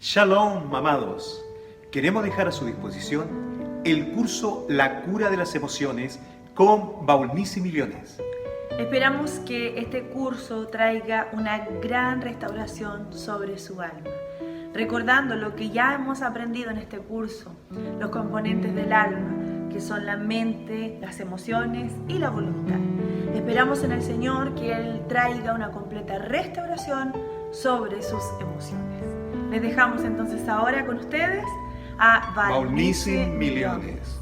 Shalom, amados. Queremos dejar a su disposición el curso La cura de las emociones con Baulnisi Millones. Esperamos que este curso traiga una gran restauración sobre su alma, recordando lo que ya hemos aprendido en este curso, los componentes del alma, que son la mente, las emociones y la voluntad. Esperamos en el Señor que Él traiga una completa restauración sobre sus emociones. Les dejamos entonces ahora con ustedes a Baulnisi Millones.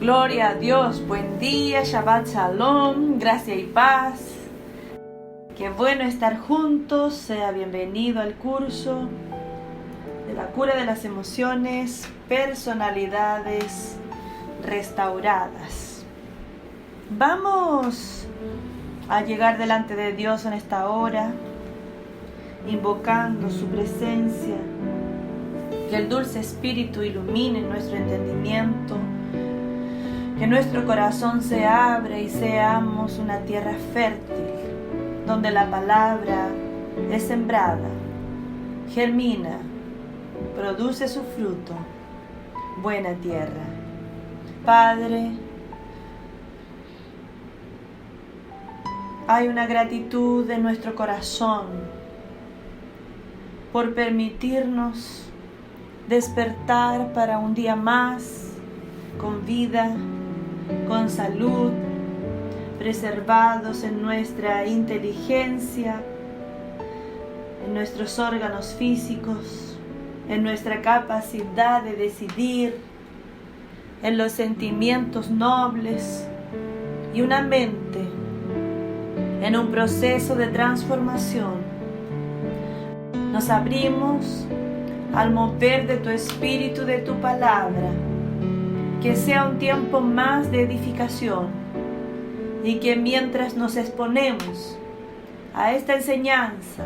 Gloria a Dios, buen día, Shabbat Shalom, gracia y paz. Qué bueno estar juntos, sea bienvenido al curso de la cura de las emociones, personalidades restauradas. Vamos a llegar delante de Dios en esta hora, invocando su presencia, que el dulce Espíritu ilumine nuestro entendimiento, que nuestro corazón se abra y seamos una tierra fértil, donde la palabra es sembrada, germina, produce su fruto, buena tierra. Padre, hay una gratitud en nuestro corazón por permitirnos despertar para un día más con vida, con salud, preservados en nuestra inteligencia, en nuestros órganos físicos, en nuestra capacidad de decidir, en los sentimientos nobles y una mente en un proceso de transformación. Nos abrimos al mover de tu espíritu, de tu palabra, que sea un tiempo más de edificación y que mientras nos exponemos a esta enseñanza,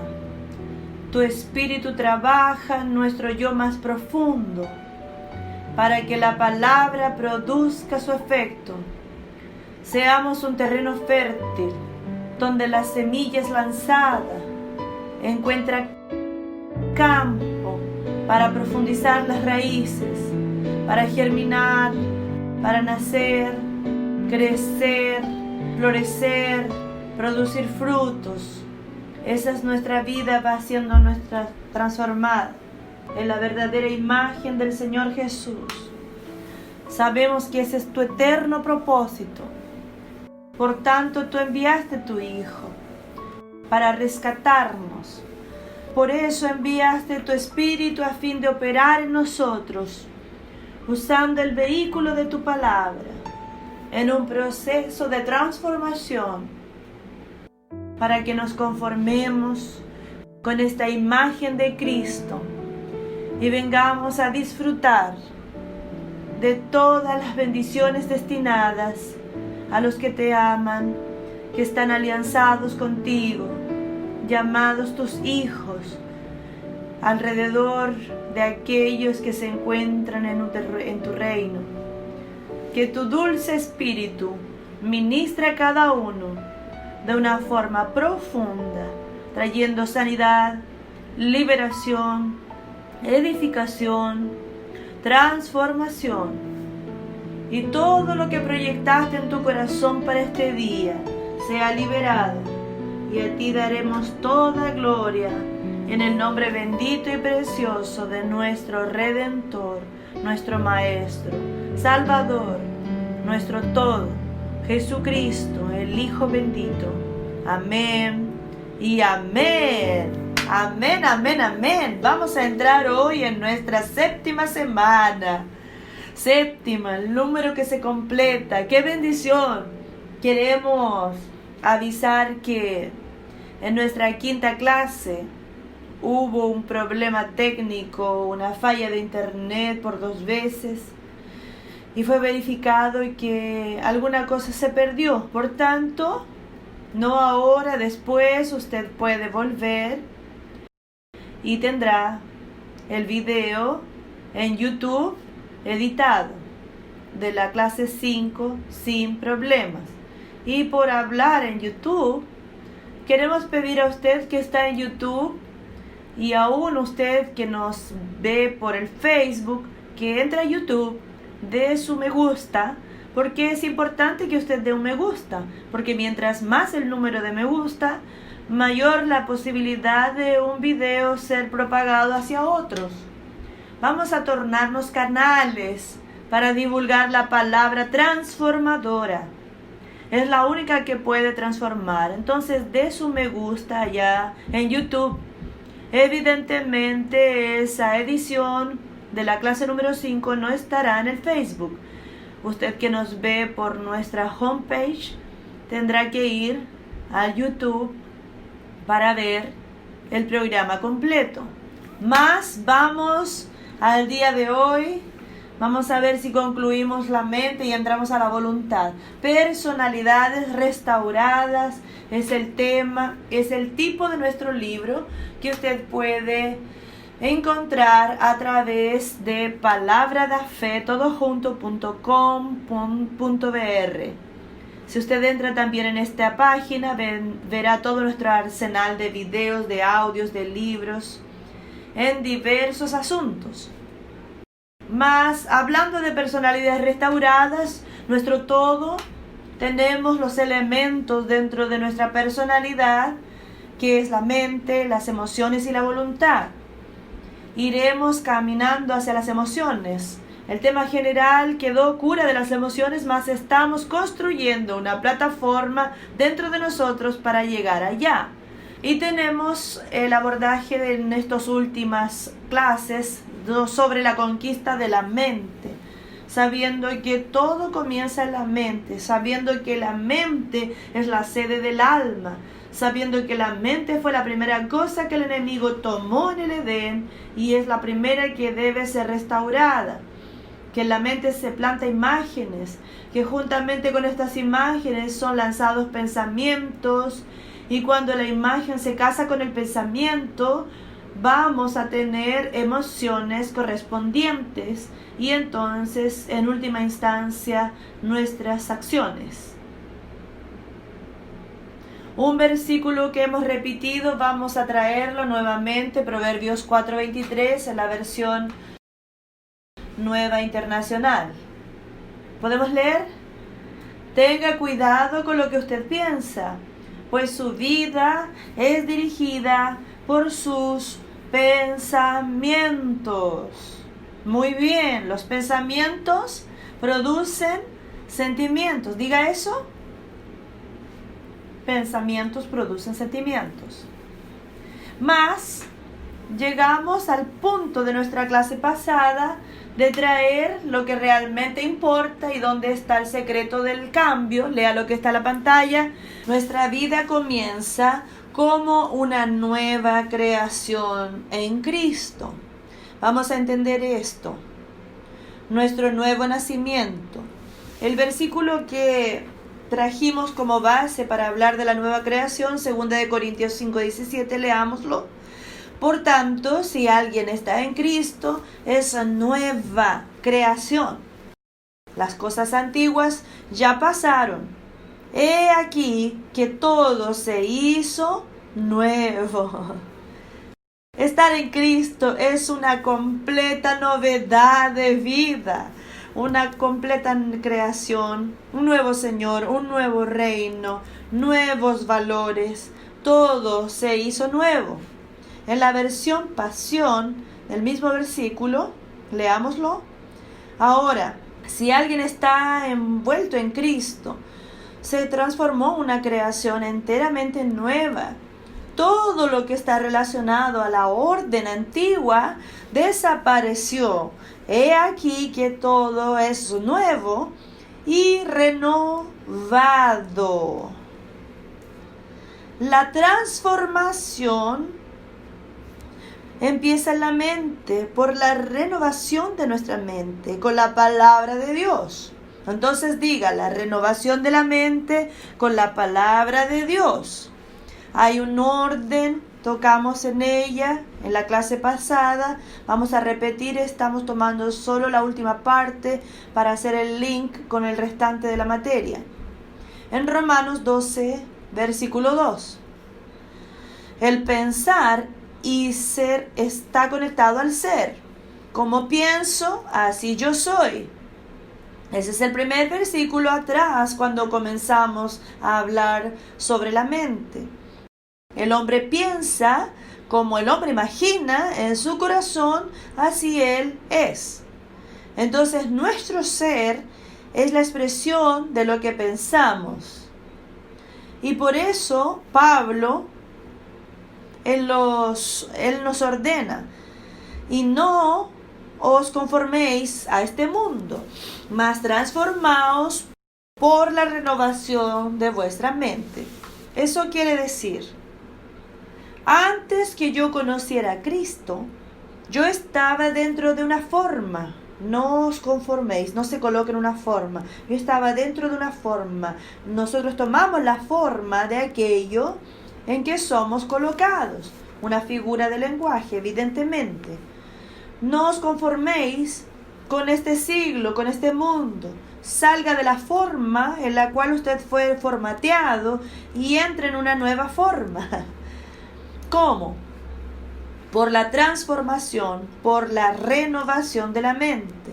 tu espíritu trabaja en nuestro yo más profundo para que la palabra produzca su efecto. Seamos un terreno fértil donde la semilla es lanzada, encuentra campo para profundizar las raíces, para germinar, para nacer, crecer, florecer, producir frutos. Esa es nuestra vida, va siendo nuestra transformada en la verdadera imagen del Señor Jesús. Sabemos que ese es tu eterno propósito. Por tanto, tú enviaste a tu Hijo para rescatarnos. Por eso enviaste tu Espíritu a fin de operar en nosotros, usando el vehículo de tu palabra, en un proceso de transformación, para que nos conformemos con esta imagen de Cristo y vengamos a disfrutar de todas las bendiciones destinadas a los que te aman, que están alianzados contigo, llamados tus hijos, alrededor de aquellos que se encuentran en tu reino. Que tu dulce espíritu ministre a cada uno de una forma profunda, trayendo sanidad, liberación, edificación, transformación. Y todo lo que proyectaste en tu corazón para este día sea liberado. Y a ti daremos toda gloria en el nombre bendito y precioso de nuestro Redentor, nuestro Maestro, Salvador, nuestro todo, Jesucristo, el Hijo bendito. Amén y amén. Amén, amén, amén. Vamos a entrar hoy en nuestra séptima semana. Séptima, el número que se completa. ¡Qué bendición! Queremos avisar que en nuestra quinta clase hubo un problema técnico, una falla de internet por 2 veces. Y fue verificado y que alguna cosa se perdió. Por tanto, no ahora, después usted puede volver y tendrá el video en YouTube editado de la clase 5 sin problemas. Y por hablar en YouTube, queremos pedir a usted que está en YouTube y aún usted que nos ve por el Facebook, que entre a YouTube, dé su me gusta, porque es importante que usted dé un me gusta, porque mientras más el número de me gusta, mayor la posibilidad de un video ser propagado hacia otros. Vamos a tornarnos canales para divulgar la palabra transformadora. Es la única que puede transformar. Entonces, dé su me gusta allá en YouTube. Evidentemente, esa edición de la clase número 5 no estará en el Facebook. Usted que nos ve por nuestra homepage tendrá que ir al YouTube para ver el programa completo. Más vamos al día de hoy. Vamos a ver si concluimos la mente y entramos a la voluntad. Personalidades restauradas es el tema, es el tipo de nuestro libro que usted puede encontrar a través de palabradafé.com.br. Si usted entra también en esta página, verá todo nuestro arsenal de videos, de audios, de libros, en diversos asuntos. Más, hablando de personalidades restauradas, nuestro todo, tenemos los elementos dentro de nuestra personalidad, que es la mente, las emociones y la voluntad. Iremos caminando hacia las emociones. El tema general quedó cura de las emociones, mas estamos construyendo una plataforma dentro de nosotros para llegar allá. Y tenemos el abordaje en estas últimas clases sobre la conquista de la mente, sabiendo que todo comienza en la mente, sabiendo que la mente es la sede del alma, sabiendo que la mente fue la primera cosa que el enemigo tomó en el Edén y es la primera que debe ser restaurada. Que en la mente se planta imágenes, que juntamente con estas imágenes son lanzados pensamientos, y cuando la imagen se casa con el pensamiento, vamos a tener emociones correspondientes y entonces, en última instancia, nuestras acciones. Un versículo que hemos repetido, vamos a traerlo nuevamente, Proverbios 4:23, en la versión Nueva Internacional. ¿Podemos leer? Tenga cuidado con lo que usted piensa, pues su vida es dirigida por sus pensamientos. Muy bien, los pensamientos producen sentimientos. Diga eso. Pensamientos producen sentimientos. Mas llegamos al punto de nuestra clase pasada de traer lo que realmente importa y dónde está el secreto del cambio. Lea lo que está en la pantalla. Nuestra vida comienza como una nueva creación en Cristo. Vamos a entender esto. Nuestro nuevo nacimiento. El versículo que trajimos como base para hablar de la nueva creación, 2 de Corintios 5:17, leámoslo. Por tanto, si alguien está en Cristo, es nueva creación. Las cosas antiguas ya pasaron. He aquí que todo se hizo nuevo. Estar en Cristo es una completa novedad de vida, una completa creación, un nuevo Señor, un nuevo reino, nuevos valores. Todo se hizo nuevo. En la versión Pasión del mismo versículo, leámoslo. Ahora, si alguien está envuelto en Cristo, se transformó una creación enteramente nueva. Todo lo que está relacionado a la orden antigua desapareció. He aquí que todo es nuevo y renovado. La transformación empieza en la mente por la renovación de nuestra mente con la palabra de Dios. Entonces diga, la renovación de la mente con la palabra de Dios. Hay un orden, tocamos en ella en la clase pasada. Vamos a repetir, estamos tomando solo la última parte para hacer el link con el restante de la materia. En Romanos 12, versículo 2. El pensar y ser está conectado al ser. Como pienso, así yo soy. Ese es el primer versículo atrás cuando comenzamos a hablar sobre la mente. El hombre piensa como el hombre imagina en su corazón, así él es. Entonces nuestro ser es la expresión de lo que pensamos. Y por eso Pablo, él nos ordena, y no os conforméis a este mundo, mas transformaos por la renovación de vuestra mente. Eso quiere decir, antes que yo conociera a Cristo, yo estaba dentro de una forma. No os conforméis, no se coloque en una forma. Yo estaba dentro de una forma. Nosotros tomamos la forma de aquello en que somos colocados. Una figura de lenguaje, evidentemente. No os conforméis con este siglo, con este mundo. Salga de la forma en la cual usted fue formateado y entre en una nueva forma. ¿Cómo? Por la transformación, por la renovación de la mente.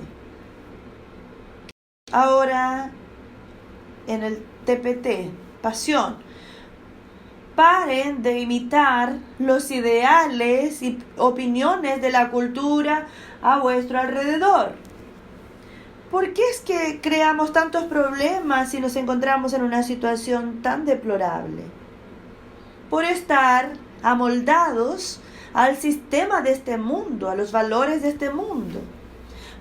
Ahora, en el TPT, pasión. Paren de imitar los ideales y opiniones de la cultura a vuestro alrededor. ¿Por qué es que creamos tantos problemas si nos encontramos en una situación tan deplorable? Por estar amoldados al sistema de este mundo, a los valores de este mundo.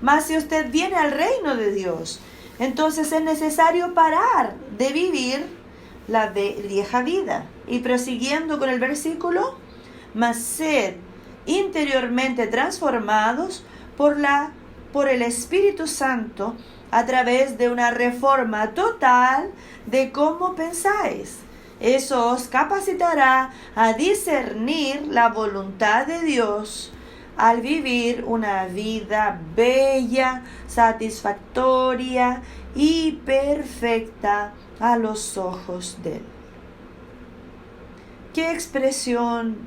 Mas si usted viene al reino de Dios, entonces es necesario parar de vivir la vieja vida. Y prosiguiendo con el versículo, mas sed interiormente transformados por el Espíritu Santo a través de una reforma total de cómo pensáis. Eso os capacitará a discernir la voluntad de Dios al vivir una vida bella, satisfactoria y perfecta a los ojos de Él. ¡Qué expresión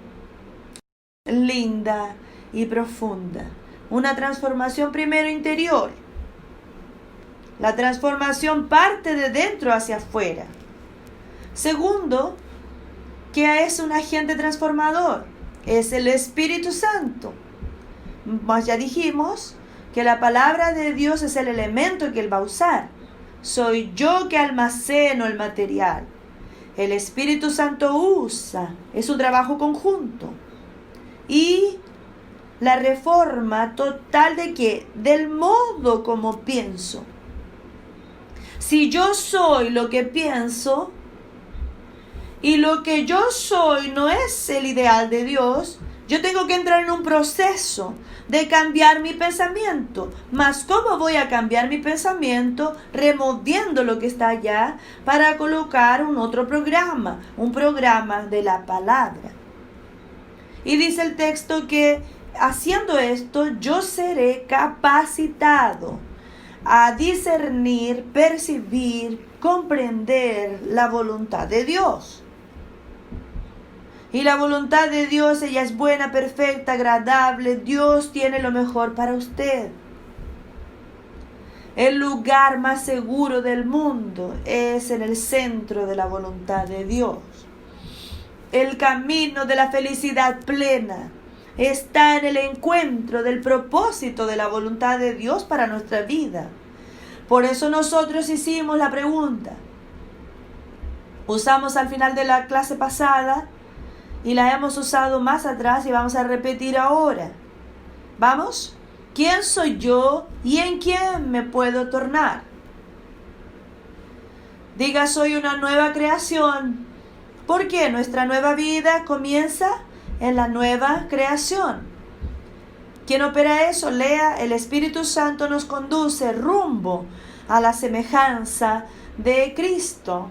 linda y profunda! Una transformación primero interior. La transformación parte de dentro hacia afuera. Segundo, ¿qué es un agente transformador? Es el Espíritu Santo. Mas ya dijimos que la palabra de Dios es el elemento que Él va a usar. Soy yo que almaceno el material. El Espíritu Santo usa. Es un trabajo conjunto. Y la reforma total de ¿qué? Del modo como pienso. Si yo soy lo que pienso, y lo que yo soy no es el ideal de Dios, yo tengo que entrar en un proceso de cambiar mi pensamiento. Mas ¿cómo voy a cambiar mi pensamiento? Removiendo lo que está allá para colocar un otro programa, un programa de la palabra. Y dice el texto que haciendo esto yo seré capacitado a discernir, percibir, comprender la voluntad de Dios. Y la voluntad de Dios, ella es buena, perfecta, agradable. Dios tiene lo mejor para usted. El lugar más seguro del mundo es en el centro de la voluntad de Dios. El camino de la felicidad plena está en el encuentro del propósito de la voluntad de Dios para nuestra vida. Por eso nosotros hicimos la pregunta. Usamos al final de la clase pasada y la hemos usado más atrás y vamos a repetir ahora. ¿Vamos? ¿Quién soy yo y en quién me puedo tornar? Diga, soy una nueva creación. Porque nuestra nueva vida comienza en la nueva creación. ¿Quién opera eso? Lea, el Espíritu Santo nos conduce rumbo a la semejanza de Cristo.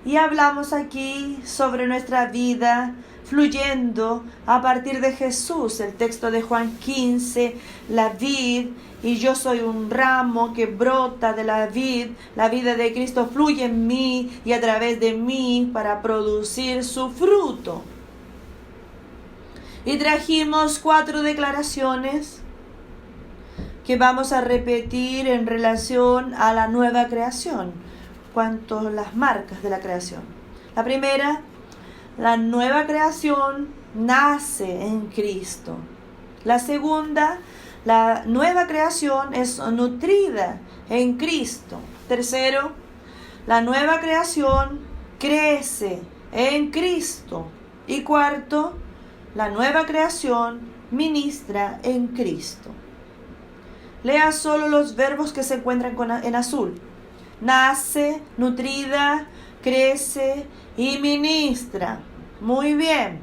Y hablamos aquí sobre nuestra vida fluyendo a partir de Jesús. El texto de Juan 15, la vid, y yo soy un ramo que brota de la vida de Cristo fluye en mí y a través de mí para producir su fruto. Y trajimos 4 declaraciones que vamos a repetir en relación a la nueva creación, cuanto a las marcas de la creación. La primera, la nueva creación nace en Cristo. La segunda, la nueva creación es nutrida en Cristo. Tercero, la nueva creación crece en Cristo. Y cuarto, la nueva creación ministra en Cristo. Lea solo los verbos que se encuentran en azul. Nace, nutrida, crece y ministra. Muy bien.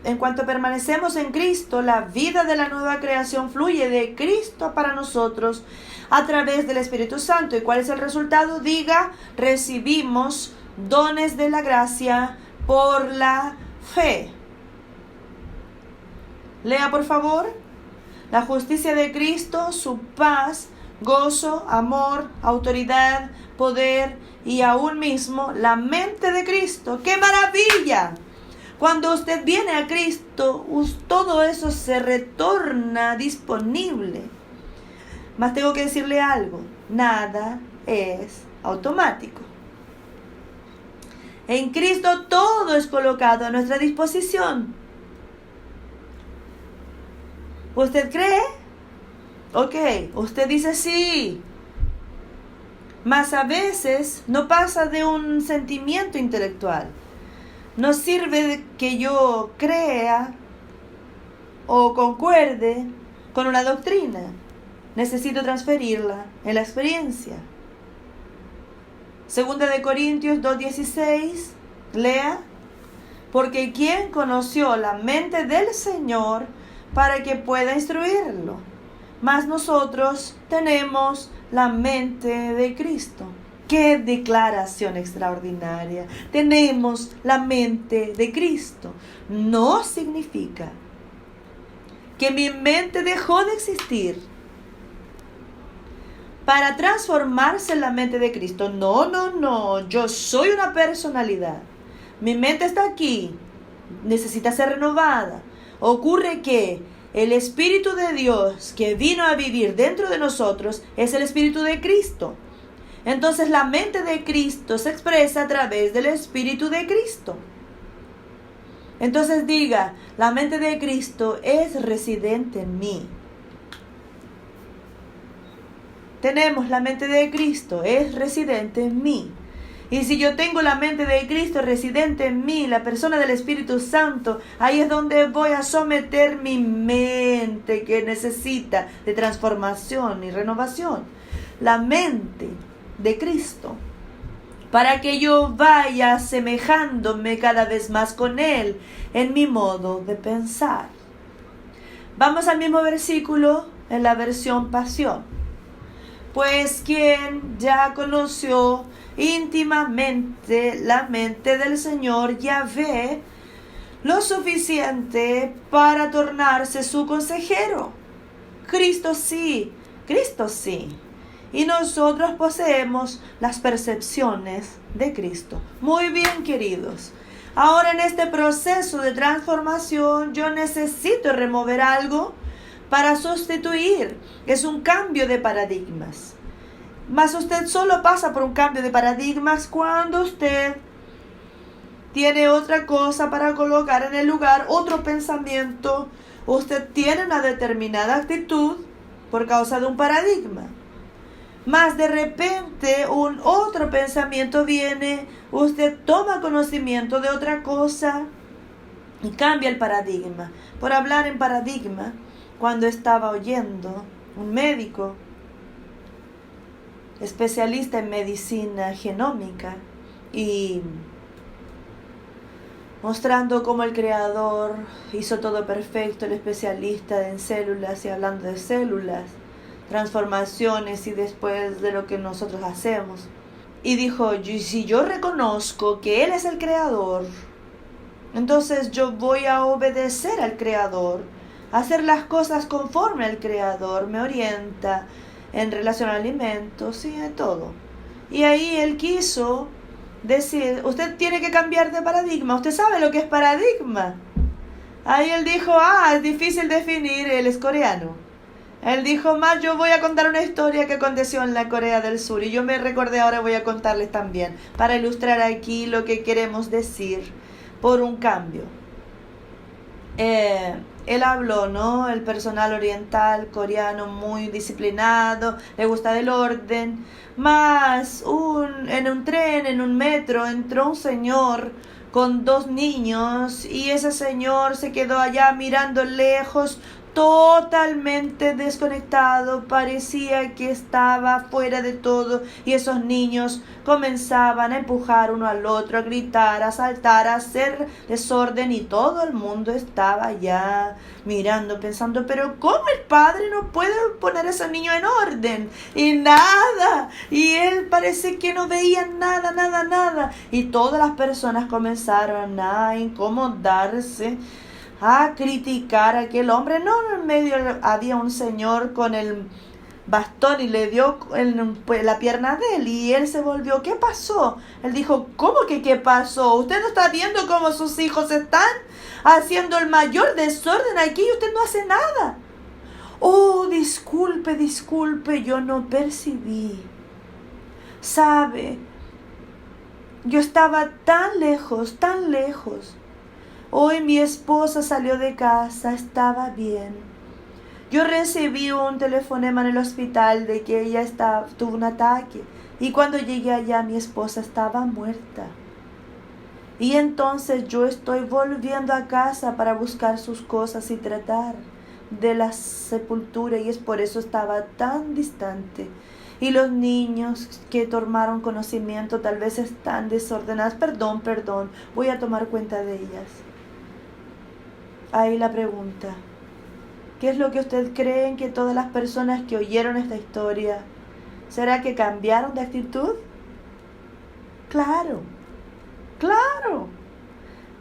En cuanto permanecemos en Cristo, la vida de la nueva creación fluye de Cristo para nosotros a través del Espíritu Santo. ¿Y cuál es el resultado? Diga, recibimos dones de la gracia por la fe. Lea por favor. La justicia de Cristo, su paz, gozo, amor, autoridad, poder y aún mismo la mente de Cristo. ¡Qué maravilla! Cuando usted viene a Cristo, todo eso se retorna disponible. Mas tengo que decirle algo, nada es automático. En Cristo todo es colocado a nuestra disposición. ¿Usted cree? Ok, usted dice sí. Mas a veces no pasa de un sentimiento intelectual. No sirve de que yo crea o concuerde con una doctrina. Necesito transferirla en la experiencia. 2 Corintios 2:16, lea. Porque ¿quién conoció la mente del Señor para que pueda instruirlo? Mas nosotros tenemos la mente de Cristo. ¡Qué declaración extraordinaria! Tenemos la mente de Cristo. No significa que mi mente dejó de existir para transformarse en la mente de Cristo. No. Yo soy una personalidad. Mi mente está aquí. Necesita ser renovada. Ocurre que el Espíritu de Dios que vino a vivir dentro de nosotros es el Espíritu de Cristo. Entonces la mente de Cristo se expresa a través del Espíritu de Cristo. Entonces diga, la mente de Cristo es residente en mí. Tenemos la mente de Cristo, es residente en mí. Y si yo tengo la mente de Cristo residente en mí, la persona del Espíritu Santo, ahí es donde voy a someter mi mente que necesita de transformación y renovación. La mente de Cristo, para que yo vaya asemejándome cada vez más con Él en mi modo de pensar. Vamos al mismo versículo en la versión Pasión. Pues quien ya conoció íntimamente la mente del Señor Yahvé lo suficiente para tornarse su consejero. Cristo sí. Y nosotros poseemos las percepciones de Cristo. Muy bien, queridos. Ahora en este proceso de transformación yo necesito remover algo para sustituir. Es un cambio de paradigmas. Mas usted solo pasa por un cambio de paradigmas cuando usted tiene otra cosa para colocar en el lugar, otro pensamiento. Usted tiene una determinada actitud por causa de un paradigma. Mas de repente un otro pensamiento viene, usted toma conocimiento de otra cosa y cambia el paradigma. Por hablar en paradigma, cuando estaba oyendo un médico especialista en medicina genómica y mostrando cómo el Creador hizo todo perfecto, el especialista en células y hablando de células, transformaciones y después de lo que nosotros hacemos. Y dijo, si yo reconozco que Él es el Creador, entonces yo voy a obedecer al Creador, hacer las cosas conforme al Creador, me orienta en relación a alimentos y en todo. Y ahí él quiso decir, usted tiene que cambiar de paradigma. ¿Usted sabe lo que es paradigma? Ahí él dijo, es difícil definir, él es coreano. Él dijo, yo voy a contar una historia que aconteció en la Corea del Sur. Y yo me recordé, ahora voy a contarles también, para ilustrar aquí lo que queremos decir por un cambio. Él habló, ¿no? El personal oriental coreano muy disciplinado, le gusta del orden. Más en un tren, en un metro, entró un señor con 2 niños y ese señor se quedó allá mirando lejos, totalmente desconectado, parecía que estaba fuera de todo, y esos niños comenzaban a empujar uno al otro, a gritar, a saltar, a hacer desorden, y todo el mundo estaba allá mirando, pensando, pero ¿cómo el padre no puede poner a ese niño en orden? Y nada, y él parece que no veía nada, y todas las personas comenzaron a incomodarse, a criticar a aquel hombre. No, en medio había un señor con el bastón y le dio en la pierna de él, y él se volvió. ¿Qué pasó? Él dijo, ¿cómo que qué pasó? ¿Usted no está viendo cómo sus hijos están haciendo el mayor desorden aquí y usted no hace nada? Oh, disculpe, yo no percibí. ¿Sabe? Yo estaba tan lejos. Hoy mi esposa salió de casa, estaba bien. Yo recibí un telefonema en el hospital de que ella tuvo un ataque. Y cuando llegué allá, mi esposa estaba muerta. Y entonces yo estoy volviendo a casa para buscar sus cosas y tratar de la sepultura. Y es por eso estaba tan distante. Y los niños que tomaron conocimiento tal vez están desordenados. Perdón, voy a tomar cuenta de ellas. Ahí la pregunta, ¿qué es lo que usted cree que todas las personas que oyeron esta historia, será que cambiaron de actitud? Claro,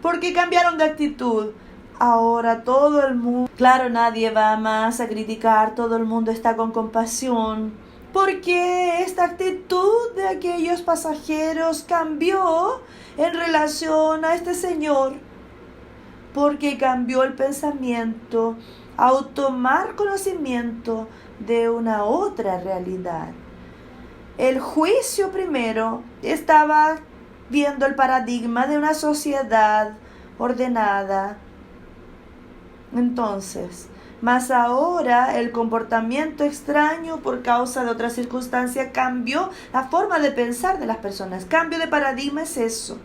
porque cambiaron de actitud. Ahora todo el mundo, claro, nadie va más a criticar, todo el mundo está con compasión, porque esta actitud de aquellos pasajeros cambió en relación a este señor. Porque cambió el pensamiento al tomar conocimiento de una otra realidad. El juicio primero estaba viendo el paradigma de una sociedad ordenada. Entonces, más ahora el comportamiento extraño por causa de otra circunstancia cambió la forma de pensar de las personas. Cambio de paradigma es eso.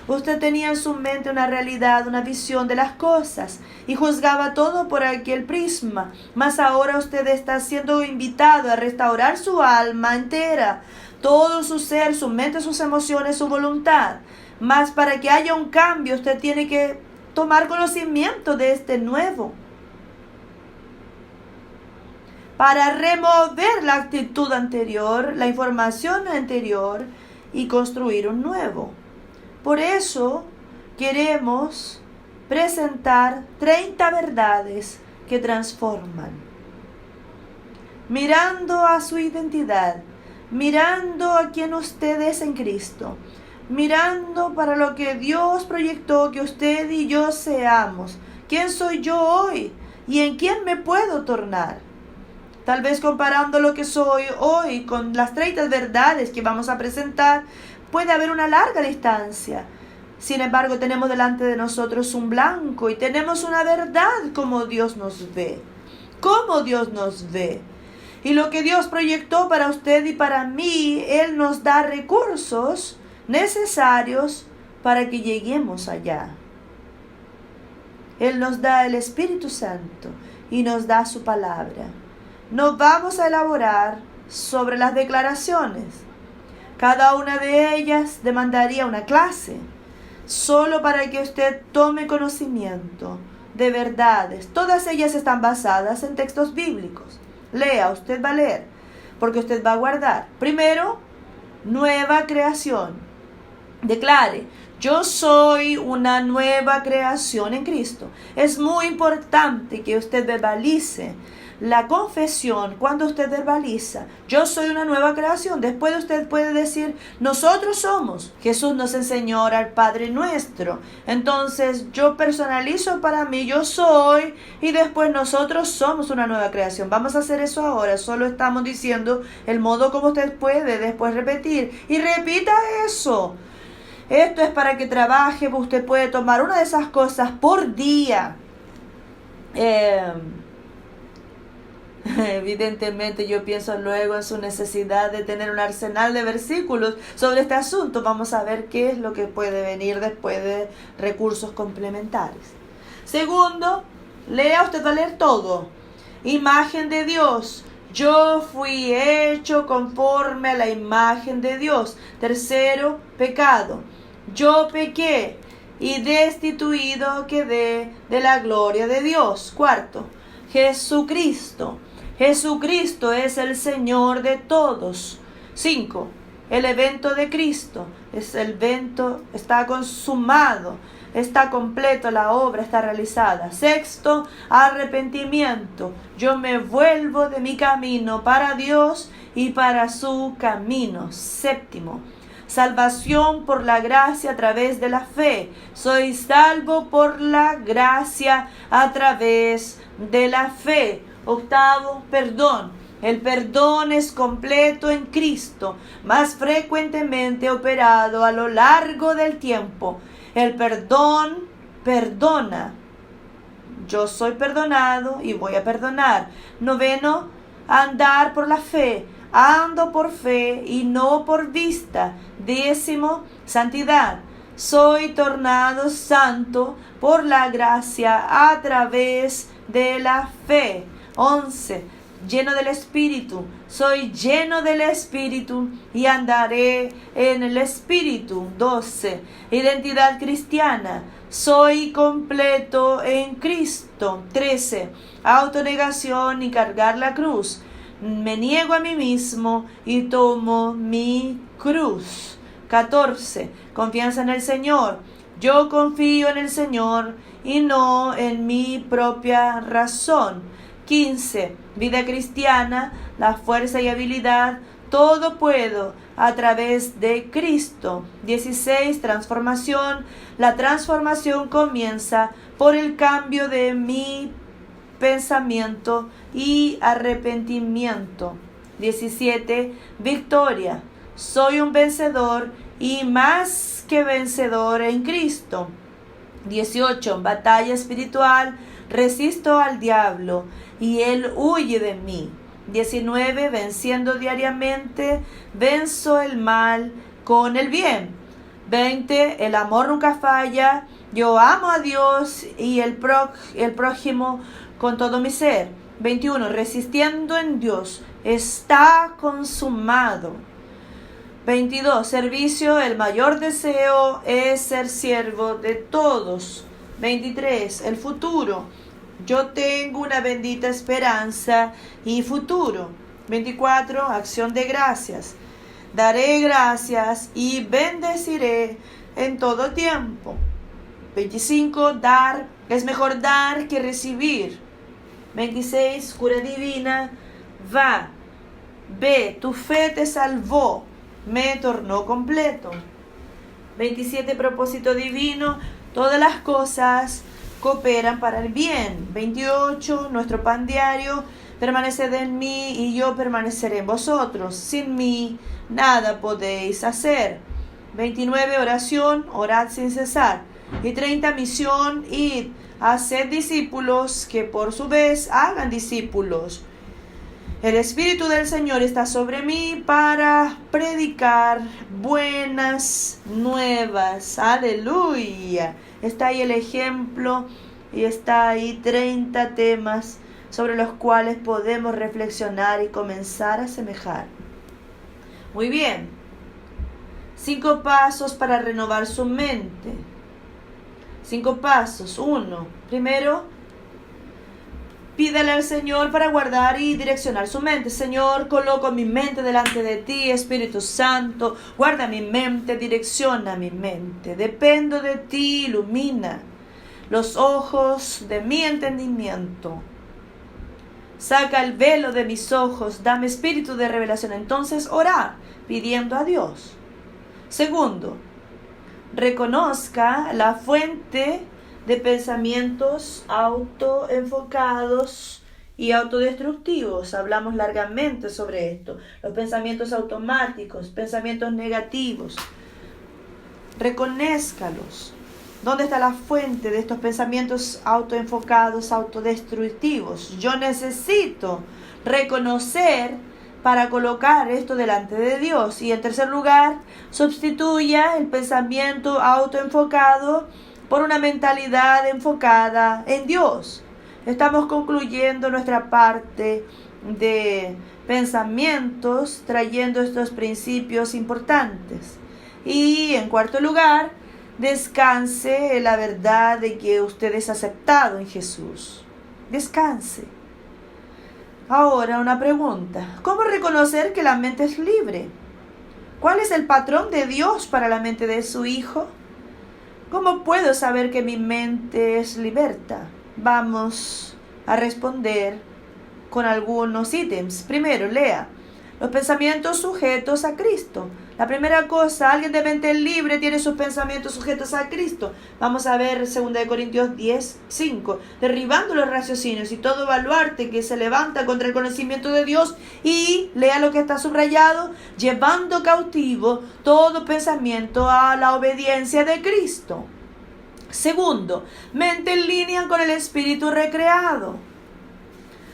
Usted tenía en su mente una realidad, una visión de las cosas y juzgaba todo por aquel prisma. Mas ahora usted está siendo invitado a restaurar su alma entera, todo su ser, su mente, sus emociones, su voluntad. Mas para que haya un cambio, usted tiene que tomar conocimiento de este nuevo, para remover la actitud anterior, la información anterior, y construir un nuevo. Por eso queremos presentar 30 verdades que transforman. Mirando a su identidad, mirando a quien usted es en Cristo, mirando para lo que Dios proyectó que usted y yo seamos. ¿Quién soy yo hoy? ¿Y en quién me puedo tornar? Tal vez comparando lo que soy hoy con las 30 verdades que vamos a presentar, puede haber una larga distancia. Sin embargo, tenemos delante de nosotros un blanco y tenemos una verdad como Dios nos ve. Como Dios nos ve. Y lo que Dios proyectó para usted y para mí, Él nos da recursos necesarios para que lleguemos allá. Él nos da el Espíritu Santo y nos da su palabra. No vamos a elaborar sobre las declaraciones. Cada una de ellas demandaría una clase, solo para que usted tome conocimiento de verdades. Todas ellas están basadas en textos bíblicos. Lea, usted va a leer, porque usted va a guardar. Primero, nueva creación. Declare, Yo soy una nueva creación en Cristo. Es muy importante que usted verbalice la confesión. Cuando usted verbaliza, yo soy una nueva creación, después usted puede decir, nosotros somos. Jesús nos enseñó a orar Padre Nuestro. Entonces yo personalizo para mí, yo soy, y después nosotros somos una nueva creación. Vamos a hacer eso ahora. Solo estamos diciendo el modo como usted puede después repetir. Y repita eso. Esto es para que trabaje. Usted puede tomar una de esas cosas por día. Evidentemente yo pienso luego en su necesidad de tener un arsenal de versículos sobre este asunto. Vamos a ver qué es lo que puede venir después de recursos complementarios. Segundo, usted va a leer todo. Imagen de Dios. Yo fui hecho conforme a la imagen de Dios. Tercero, pecado. Yo pequé y destituido quedé de la gloria de Dios. Cuarto, Jesucristo. Jesucristo es el Señor de todos. 5. El evento de Cristo. Es el evento, está consumado, está completo, la obra está realizada. 6. Arrepentimiento. Yo me vuelvo de mi camino para Dios y para su camino. 7. Salvación por la gracia a través de la fe. Soy salvo por la gracia a través de la fe. 8. Perdón. El perdón es completo en Cristo, más frecuentemente operado a lo largo del tiempo. El perdón perdona. Yo soy perdonado y voy a perdonar. 9. Andar por la fe. Ando por fe y no por vista. 10. Santidad. Soy tornado santo por la gracia a través de la fe. 11. Lleno del Espíritu. Soy lleno del Espíritu y andaré en el Espíritu. 12. Identidad cristiana. Soy completo en Cristo. 13. Autonegación y cargar la cruz. Me niego a mí mismo y tomo mi cruz. 14. Confianza en el Señor. Yo confío en el Señor y no en mi propia razón. 15. Vida cristiana, la fuerza y habilidad, todo puedo a través de Cristo. 16. Transformación. La transformación comienza por el cambio de mi pensamiento y arrepentimiento. 17. Victoria. Soy un vencedor y más que vencedor en Cristo. 18. Batalla espiritual. Resisto al diablo y él huye de mí. 19. Venciendo diariamente, venzo el mal con el bien. 20. El amor nunca falla. Yo amo a Dios y el prójimo con todo mi ser. 21. Resistiendo en Dios. Está consumado. 22. Servicio. El mayor deseo es ser siervo de todos. 23. El futuro. Yo tengo una bendita esperanza y futuro. 24. Acción de gracias. Daré gracias y bendeciré en todo tiempo. 25. Dar. Es mejor dar que recibir. 26. Cura divina. Va. Ve. Tu fe te salvó. Me tornó completo. 27. Propósito divino. Todas las cosas cooperan para el bien. 28. Nuestro pan diario. Permaneced en mí y yo permaneceré en vosotros. Sin mí nada podéis hacer. 29. Oración. Orad sin cesar. Y 30. Misión. Id. Haced discípulos que por su vez hagan discípulos. El Espíritu del Señor está sobre mí para predicar buenas nuevas. Aleluya. Está ahí el ejemplo y está ahí 30 temas sobre los cuales podemos reflexionar y comenzar a asemejar. Muy bien. 5 pasos para renovar su mente. 5 pasos. 1. Primero, Pídele al Señor para guardar y direccionar su mente. Señor, coloco mi mente delante de ti, Espíritu Santo. Guarda mi mente, direcciona mi mente. Dependo de ti, ilumina los ojos de mi entendimiento. Saca el velo de mis ojos, dame espíritu de revelación. Entonces orar, pidiendo a Dios. Segundo, reconozca la fuente de pensamientos autoenfocados y autodestructivos. Hablamos largamente sobre esto. Los pensamientos automáticos, pensamientos negativos. Reconózcalos. ¿Dónde está la fuente de estos pensamientos autoenfocados, autodestructivos? Yo necesito reconocer para colocar esto delante de Dios. Y en tercer lugar, sustituya el pensamiento autoenfocado por una mentalidad enfocada en Dios. Estamos concluyendo nuestra parte de pensamientos, trayendo estos principios importantes. Y en cuarto lugar, descanse en la verdad de que usted es aceptado en Jesús. Descanse. Ahora una pregunta. ¿Cómo reconocer que la mente es libre? ¿Cuál es el patrón de Dios para la mente de su Hijo? ¿Cómo puedo saber que mi mente es liberta? Vamos a responder con algunos ítems. Primero, lea los pensamientos sujetos a Cristo. La primera cosa, alguien de mente libre tiene sus pensamientos sujetos a Cristo. Vamos a ver 2 Corintios 10:5. Derribando los raciocinios y todo baluarte que se levanta contra el conocimiento de Dios. Y lea lo que está subrayado. Llevando cautivo todo pensamiento a la obediencia de Cristo. Segundo, mente en línea con el Espíritu recreado.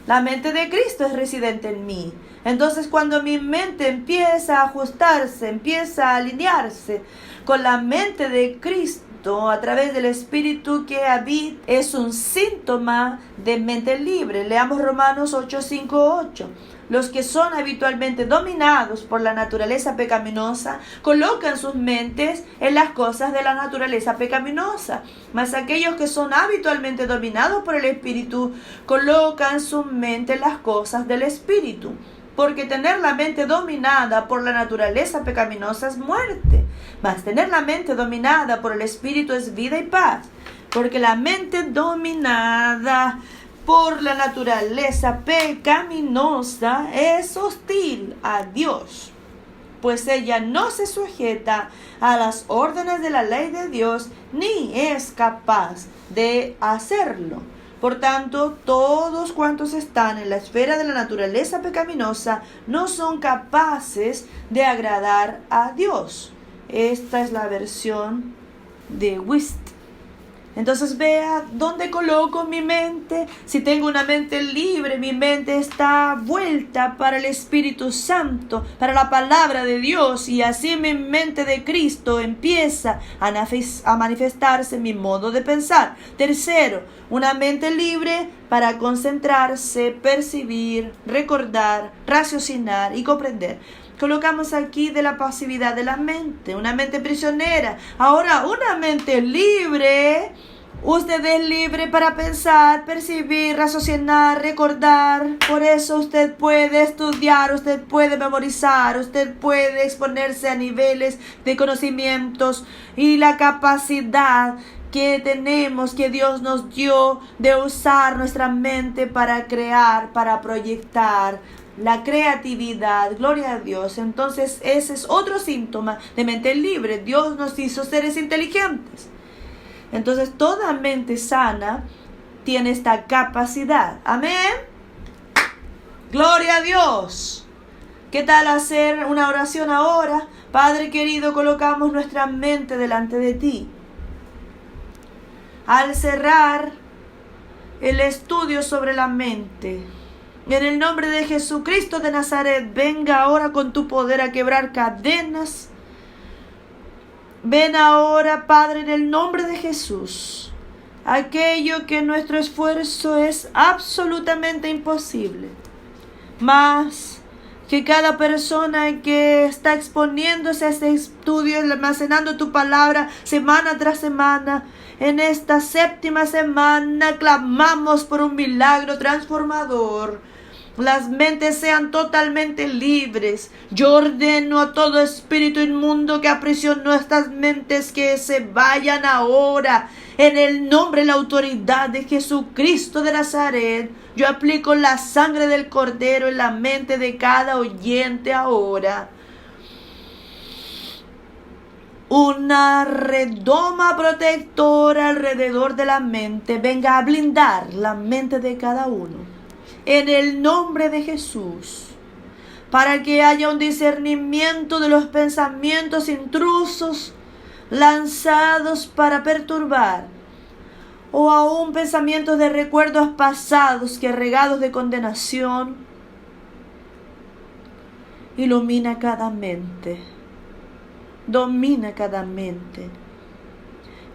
La mente de Cristo es residente en mí. Entonces, cuando mi mente empieza a ajustarse, empieza a alinearse con la mente de Cristo a través del Espíritu que habita, es un síntoma de mente libre. Leamos Romanos 8:5-8. Los que son habitualmente dominados por la naturaleza pecaminosa colocan sus mentes en las cosas de la naturaleza pecaminosa. Mas aquellos que son habitualmente dominados por el Espíritu colocan su mente en las cosas del Espíritu. Porque tener la mente dominada por la naturaleza pecaminosa es muerte. Mas tener la mente dominada por el Espíritu es vida y paz. Porque la mente dominada por la naturaleza pecaminosa es hostil a Dios, pues ella no se sujeta a las órdenes de la ley de Dios, ni es capaz de hacerlo. Por tanto, todos cuantos están en la esfera de la naturaleza pecaminosa no son capaces de agradar a Dios. Esta es la versión de Wist. Entonces vea dónde coloco mi mente. Si tengo una mente libre, mi mente está vuelta para el Espíritu Santo, para la palabra de Dios, y así mi mente de Cristo empieza a manifestarse en mi modo de pensar. Tercero, una mente libre para concentrarse, percibir, recordar, raciocinar y comprender. Colocamos aquí de la pasividad de la mente, una mente prisionera. Ahora, una mente libre, usted es libre para pensar, percibir, raciocinar, recordar. Por eso usted puede estudiar, usted puede memorizar, usted puede exponerse a niveles de conocimientos y la capacidad que tenemos, que Dios nos dio de usar nuestra mente para crear, para proyectar. La creatividad, gloria a Dios. Entonces ese es otro síntoma de mente libre. Dios nos hizo seres inteligentes. Entonces toda mente sana tiene esta capacidad. Amén. Gloria a Dios. ¿Qué tal hacer una oración ahora? Padre querido, colocamos nuestra mente delante de ti. Al cerrar el estudio sobre la mente, en el nombre de Jesucristo de Nazaret, venga ahora con tu poder a quebrar cadenas. Ven ahora, Padre, en el nombre de Jesús. Aquello que en nuestro esfuerzo es absolutamente imposible. Mas Que cada persona que está exponiéndose a este estudio, almacenando tu palabra semana tras semana, en esta 7ª semana clamamos por un milagro transformador. Las mentes sean totalmente libres. Yo ordeno a todo espíritu inmundo que aprisionó estas mentes que se vayan ahora. En el nombre y la autoridad de Jesucristo de Nazaret, yo aplico la sangre del Cordero en la mente de cada oyente ahora. Una redoma protectora alrededor de la mente venga a blindar la mente de cada uno. En el nombre de Jesús, para que haya un discernimiento de los pensamientos intrusos lanzados para perturbar, o aún pensamientos de recuerdos pasados que regados de condenación. Ilumina cada mente, domina cada mente.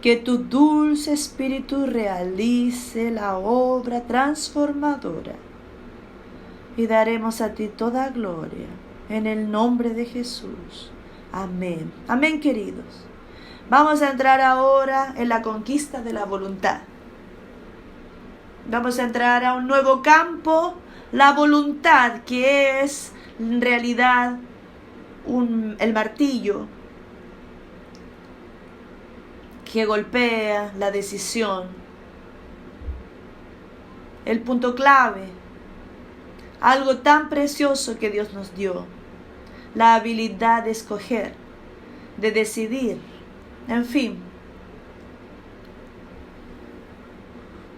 Que tu dulce espíritu realice la obra transformadora. Y daremos a ti toda gloria, en el nombre de Jesús. Amén. Amén, queridos. Vamos a entrar ahora en la conquista de la voluntad. Vamos a entrar a un nuevo campo, la voluntad, que es en realidad el martillo que golpea la decisión. El punto clave. Algo tan precioso que Dios nos dio, la habilidad de escoger, de decidir, en fin.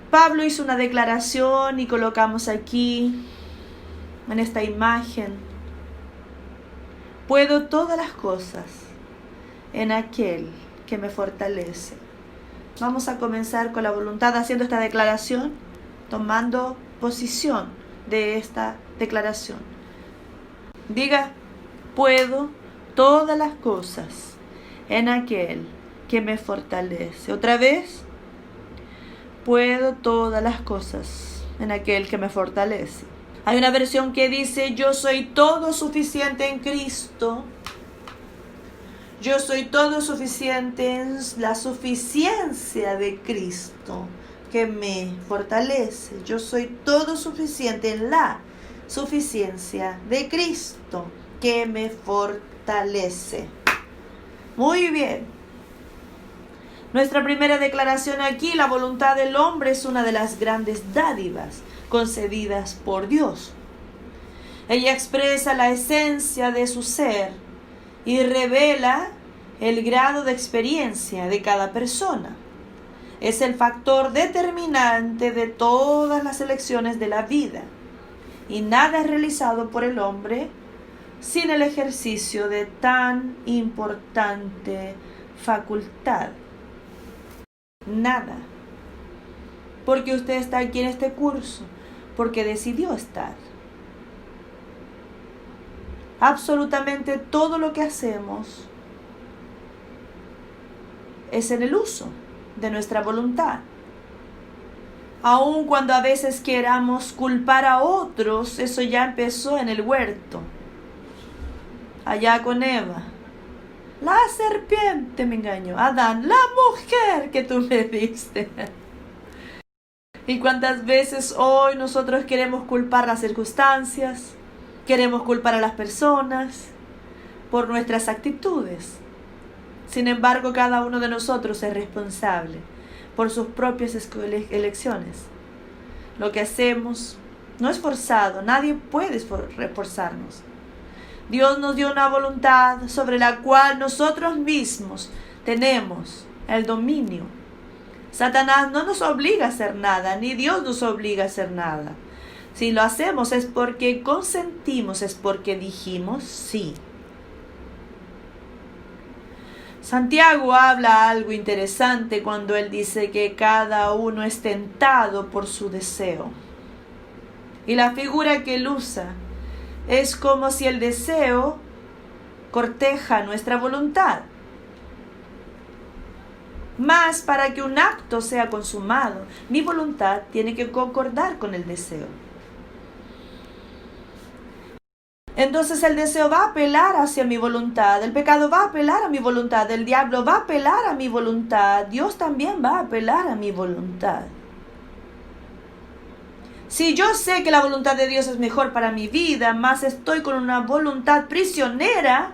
Pablo hizo una declaración y colocamos aquí, en esta imagen: puedo todas las cosas en aquel que me fortalece. Vamos a comenzar con la voluntad haciendo esta declaración, tomando posición de esta declaración. Diga: puedo todas las cosas en aquel que me fortalece. Otra vez: puedo todas las cosas en aquel que me fortalece. Hay una versión que dice: yo soy todo suficiente en Cristo. Yo soy todo suficiente en la suficiencia de Cristo que me fortalece. Yo soy todo suficiente en la suficiencia de Cristo que me fortalece. Muy bien. Nuestra primera declaración aquí: la voluntad del hombre es una de las grandes dádivas concedidas por Dios. Ella expresa la esencia de su ser y revela el grado de experiencia de cada persona. Es el factor determinante de todas las elecciones de la vida, y nada es realizado por el hombre sin el ejercicio de tan importante facultad. Nada. Porque usted está aquí en este curso, porque decidió estar. Absolutamente todo lo que hacemos es en el uso de nuestra voluntad. Aun cuando a veces queramos culpar a otros, eso ya empezó en el huerto, allá con Eva. La serpiente me engañó. Adán: la mujer que tú me diste. Y cuántas veces hoy nosotros queremos culpar las circunstancias, queremos culpar a las personas por nuestras actitudes. Sin embargo, cada uno de nosotros es responsable por sus propias elecciones. Lo que hacemos no es forzado, nadie puede esforzarnos. Dios nos dio una voluntad sobre la cual nosotros mismos tenemos el dominio. Satanás no nos obliga a hacer nada, ni Dios nos obliga a hacer nada. Si lo hacemos es porque consentimos, es porque dijimos sí. Santiago habla algo interesante cuando él dice que cada uno es tentado por su deseo. Y la figura que él usa es como si el deseo corteja nuestra voluntad. Mas para que un acto sea consumado, mi voluntad tiene que concordar con el deseo. Entonces el deseo va a apelar hacia mi voluntad, el pecado va a apelar a mi voluntad, el diablo va a apelar a mi voluntad, Dios también va a apelar a mi voluntad. Si yo sé que la voluntad de Dios es mejor para mi vida, más estoy con una voluntad prisionera,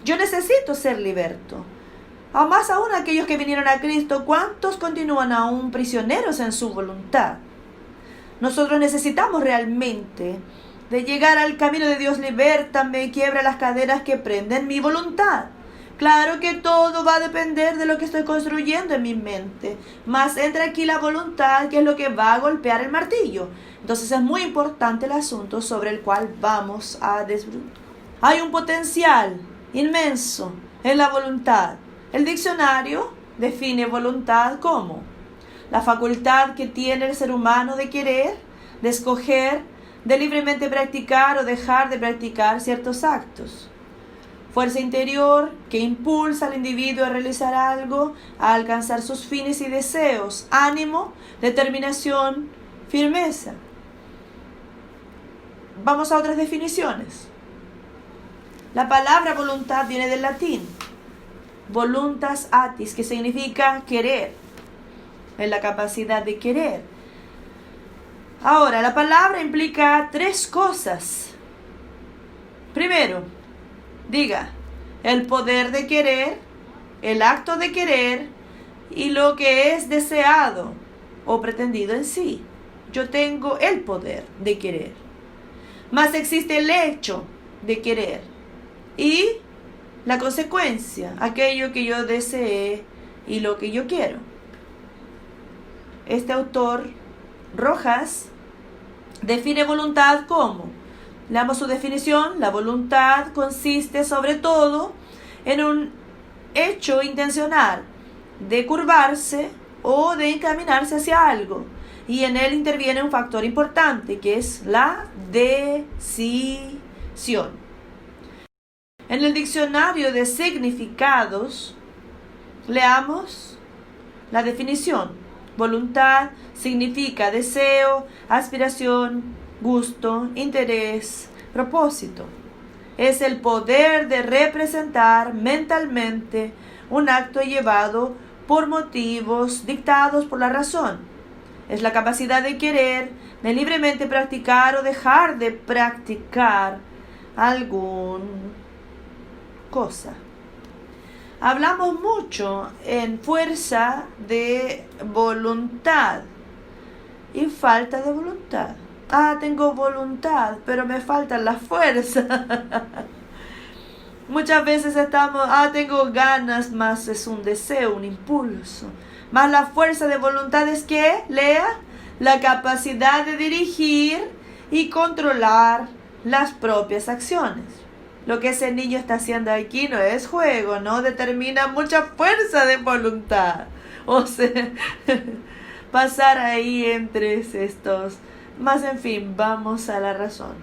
yo necesito ser liberto. A más aún aquellos que vinieron a Cristo, ¿cuántos continúan aún prisioneros en su voluntad? Nosotros necesitamos realmente de llegar al camino de Dios. Libértame, quiebra las cadenas que prenden mi voluntad. Claro que todo va a depender de lo que estoy construyendo en mi mente. Mas entra aquí la voluntad, que es lo que va a golpear el martillo. Entonces es muy importante el asunto sobre el cual vamos a desbruzar. Hay un potencial inmenso en la voluntad. El diccionario define voluntad como la facultad que tiene el ser humano de querer, de escoger, de libremente practicar o dejar de practicar ciertos actos. Fuerza interior que impulsa al individuo a realizar algo, a alcanzar sus fines y deseos. Ánimo, determinación, firmeza. Vamos a otras definiciones. La palabra voluntad viene del latín voluntas atis, que significa querer, es la capacidad de querer. Ahora, la palabra implica tres cosas. Primero, diga, el poder de querer, el acto de querer y lo que es deseado o pretendido en sí. Yo tengo el poder de querer. Más existe el hecho de querer y la consecuencia, aquello que yo deseé y lo que yo quiero. Este autor, Rojas, define voluntad como, leamos su definición, la voluntad consiste sobre todo en un hecho intencional de curvarse o de encaminarse hacia algo, y en él interviene un factor importante que es la decisión. En el diccionario de significados, leamos la definición. Voluntad significa deseo, aspiración, gusto, interés, propósito. Es el poder de representar mentalmente un acto llevado por motivos dictados por la razón. Es la capacidad de querer, de libremente practicar o dejar de practicar algún cosa. Hablamos mucho en fuerza de voluntad y falta de voluntad. Tengo voluntad, pero me falta la fuerza. Muchas veces estamos, tengo ganas, más es un deseo, un impulso. Más la fuerza de voluntad es que, lea, la capacidad de dirigir y controlar las propias acciones. Lo que ese niño está haciendo aquí no es juego, no determina mucha fuerza de voluntad. O sea, pasar ahí entre estos. Más en fin, vamos a la razón.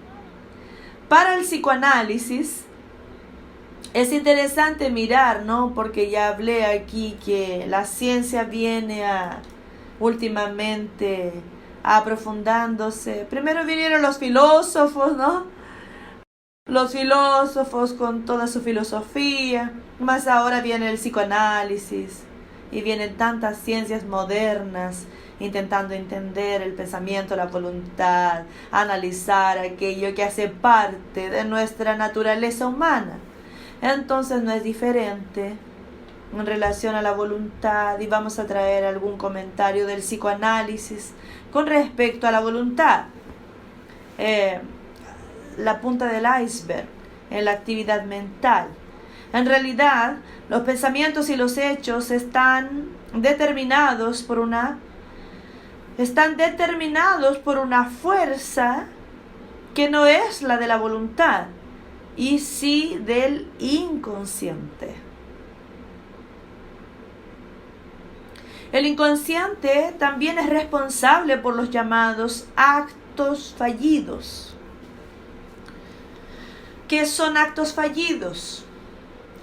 Para el psicoanálisis es interesante mirar, ¿no? Porque ya hablé aquí que la ciencia viene últimamente aprofundándose. Primero vinieron los filósofos, ¿no? Los filósofos con toda su filosofía, más ahora viene el psicoanálisis y vienen tantas ciencias modernas intentando entender el pensamiento, la voluntad, analizar aquello que hace parte de nuestra naturaleza humana. Entonces no es diferente en relación a la voluntad y vamos a traer algún comentario del psicoanálisis con respecto a la voluntad. La punta del iceberg en la actividad mental. En realidad, los pensamientos y los hechos están determinados por una fuerza que no es la de la voluntad, y sí del inconsciente. El inconsciente también es responsable por los llamados actos fallidos. ¿Qué son actos fallidos?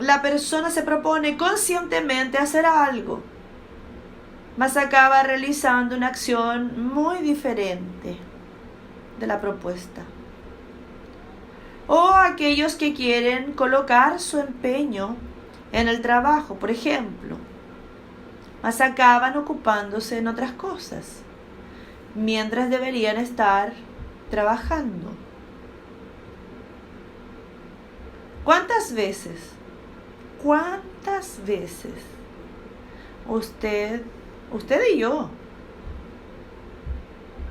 La persona se propone conscientemente hacer algo, mas acaba realizando una acción muy diferente de la propuesta. O aquellos que quieren colocar su empeño en el trabajo, por ejemplo, mas acaban ocupándose en otras cosas, mientras deberían estar trabajando. ¿Cuántas veces usted y yo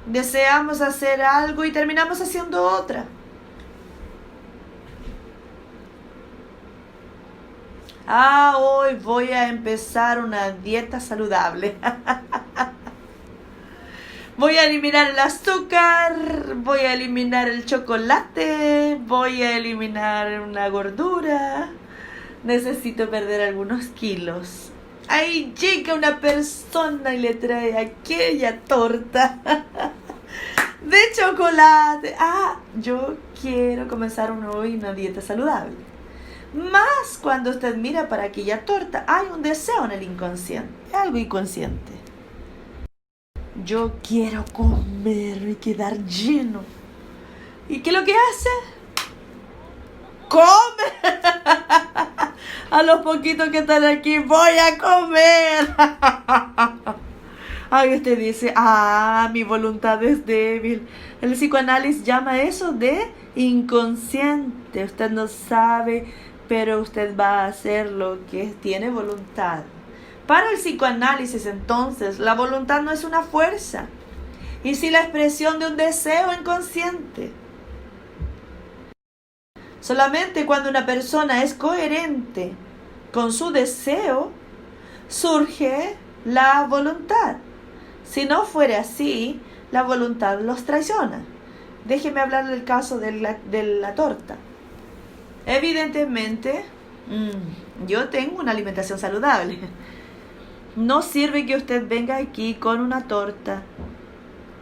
deseamos hacer algo y terminamos haciendo otra? Hoy voy a empezar una dieta saludable. Voy a eliminar el azúcar, voy a eliminar el chocolate, voy a eliminar una gordura. Necesito perder algunos kilos. Ahí llega una persona y le trae aquella torta de chocolate. Yo quiero comenzar hoy una dieta saludable. Más cuando usted mira para aquella torta, hay un deseo en el inconsciente, algo inconsciente. Yo quiero comer y quedar lleno. ¿Y qué es lo que hace? ¡Come! A los poquitos que están aquí, voy a comer. Usted dice, mi voluntad es débil. El psicoanálisis llama eso de inconsciente. Usted no sabe, pero usted va a hacer lo que tiene voluntad. Para el psicoanálisis, entonces, la voluntad no es una fuerza, y sí la expresión de un deseo inconsciente. Solamente cuando una persona es coherente con su deseo, surge la voluntad. Si no fuera así, la voluntad los traiciona. Déjeme hablar del caso de la torta. Evidentemente, yo tengo una alimentación saludable. No sirve que usted venga aquí con una torta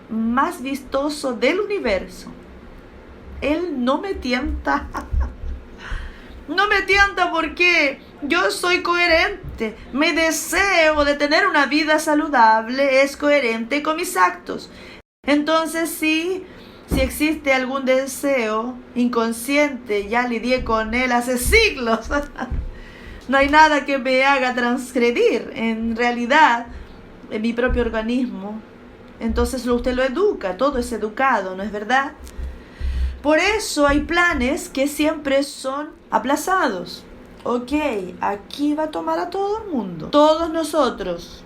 más vistoso del universo. Él no me tienta. No me tienta porque yo soy coherente. Mi deseo de tener una vida saludable es coherente con mis actos. Entonces, si existe algún deseo inconsciente, ya lidié con él hace siglos. No hay nada que me haga transgredir, en realidad, en mi propio organismo. Entonces usted lo educa, todo es educado, ¿no es verdad? Por eso hay planes que siempre son aplazados. Ok, aquí va a tomar a todo el mundo, todos nosotros,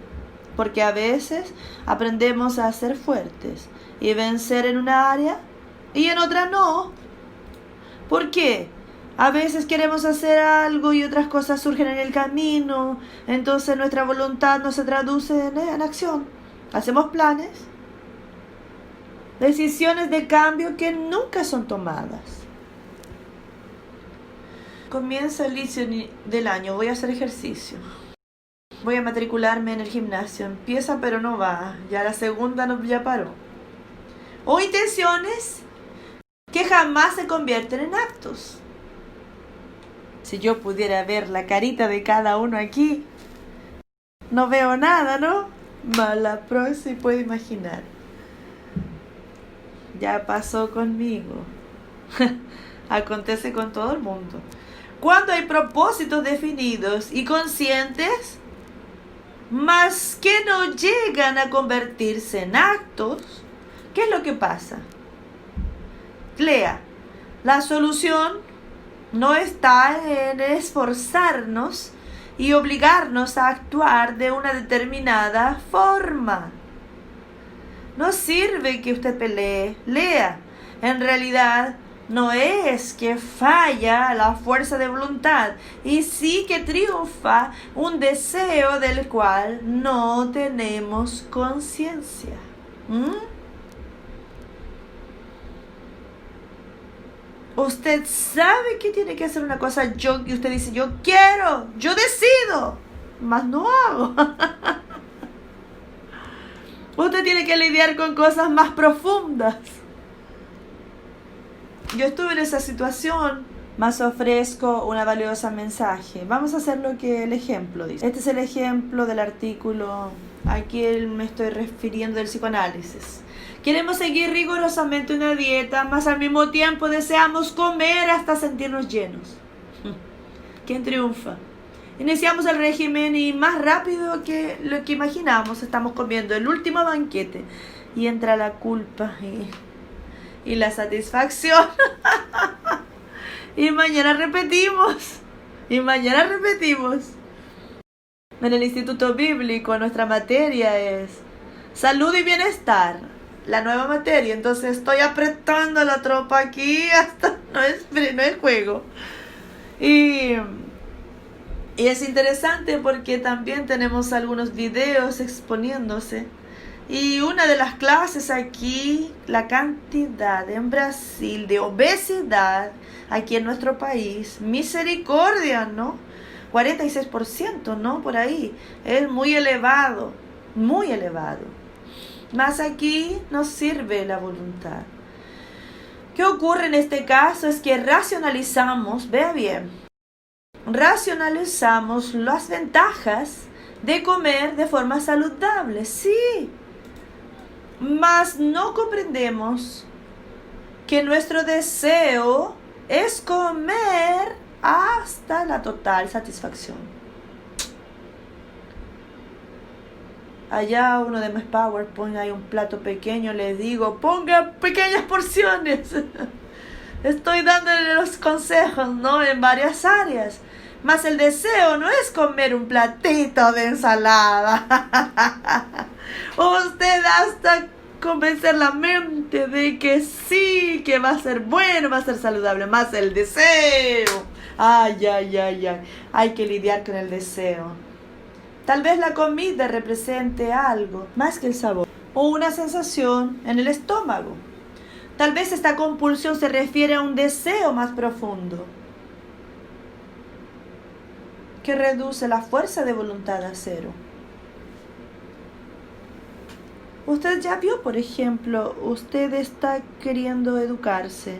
porque a veces aprendemos a ser fuertes y vencer en una área y en otra no. ¿Por qué? A veces queremos hacer algo y otras cosas surgen en el camino, entonces nuestra voluntad no se traduce en acción. Hacemos planes, decisiones de cambio que nunca son tomadas. Comienza el inicio del año, voy a hacer ejercicio. Voy a matricularme en el gimnasio. Empieza pero no va, ya la segunda ya paró. O intenciones que jamás se convierten en actos. Si yo pudiera ver la carita de cada uno aquí, no veo nada, ¿no? Mala se puede imaginar. Ya pasó conmigo. Acontece con todo el mundo. Cuando hay propósitos definidos y conscientes, mas que no llegan a convertirse en actos, ¿qué es lo que pasa? Lea, la solución no está en esforzarnos y obligarnos a actuar de una determinada forma. No sirve que usted pelee, lea. En realidad, no es que falla la fuerza de voluntad, y sí que triunfa un deseo del cual no tenemos conciencia. Usted sabe que tiene que hacer una cosa, y usted dice, yo quiero, yo decido, mas no hago. Usted tiene que lidiar con cosas más profundas. Yo estuve en esa situación, mas ofrezco una valiosa mensaje. Vamos a hacer lo que el ejemplo dice. Este es el ejemplo del artículo, aquí me estoy refiriendo del psicoanálisis, Queremos seguir rigurosamente una dieta, mas al mismo tiempo deseamos comer hasta sentirnos llenos. ¿Quién triunfa? Iniciamos el régimen y más rápido que lo que imaginamos estamos comiendo el último banquete y entra la culpa y la satisfacción. Y mañana repetimos. En el Instituto Bíblico nuestra materia es salud y bienestar, la nueva materia. Entonces estoy apretando la tropa aquí hasta no es juego. Y es interesante porque también tenemos algunos videos exponiéndose. Y una de las clases aquí, la cantidad en Brasil de obesidad aquí en nuestro país, misericordia, ¿no? 46%, ¿no? Por ahí. Es muy elevado, muy elevado. Mas aquí nos sirve la voluntad. ¿Qué ocurre en este caso? Es que racionalizamos, vea bien, racionalizamos las ventajas de comer de forma saludable, sí, mas no comprendemos que nuestro deseo es comer hasta la total satisfacción. Allá uno de mis PowerPoint hay un plato pequeño, les digo, ponga pequeñas porciones. Estoy dándole los consejos, ¿no? En varias áreas. Mas el deseo no es comer un platito de ensalada. Usted hasta convencer la mente de que sí, que va a ser bueno, va a ser saludable. Más el deseo. Ay. Hay que lidiar con el deseo. Tal vez la comida represente algo más que el sabor o una sensación en el estómago. Tal vez esta compulsión se refiere a un deseo más profundo que reduce la fuerza de voluntad a cero. Usted ya vio, por ejemplo, usted está queriendo educarse.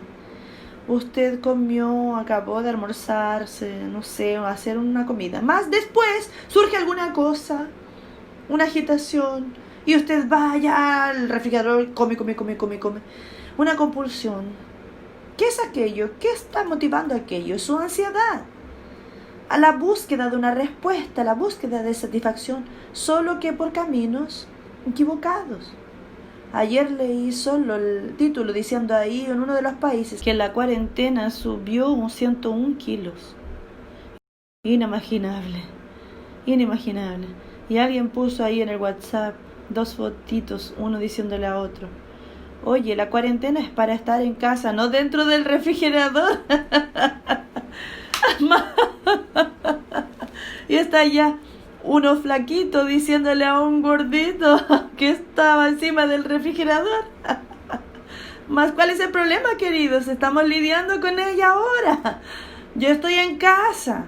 Usted comió, acabó de almorzarse, no sé, hacer una comida. Más después surge alguna cosa, una agitación, y usted vaya al refrigerador, come. Una compulsión. ¿Qué es aquello? ¿Qué está motivando aquello? Su ansiedad. A la búsqueda de una respuesta, a la búsqueda de satisfacción, solo que por caminos equivocados. Ayer leí solo el título diciendo ahí en uno de los países que la cuarentena subió 101 kilos. Inimaginable. Y alguien puso ahí en el WhatsApp 2 fotitos, uno diciéndole a otro: oye, la cuarentena es para estar en casa, no dentro del refrigerador. Y está allá uno flaquito diciéndole a un gordito que estaba encima del refrigerador. Mas ¿cuál es el problema, queridos? Estamos lidiando con ella ahora. Yo estoy en casa.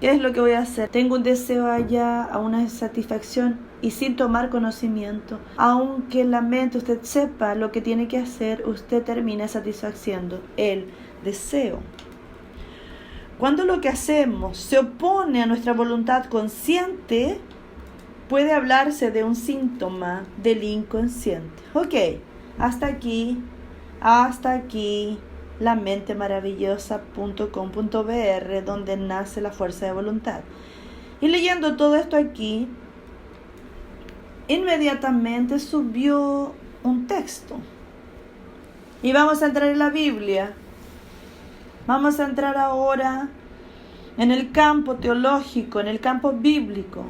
¿Qué es lo que voy a hacer? Tengo un deseo allá, a una satisfacción, y sin tomar conocimiento, aunque en la mente usted sepa lo que tiene que hacer, usted termina satisfaciendo el deseo. Cuando lo que hacemos se opone a nuestra voluntad consciente, puede hablarse de un síntoma del inconsciente. Ok, hasta aquí lamentemaravillosa.com.br, donde nace la fuerza de voluntad. Y leyendo todo esto aquí, inmediatamente subió un texto. Y vamos a entrar en la Biblia. Vamos a entrar ahora en el campo teológico, en el campo bíblico,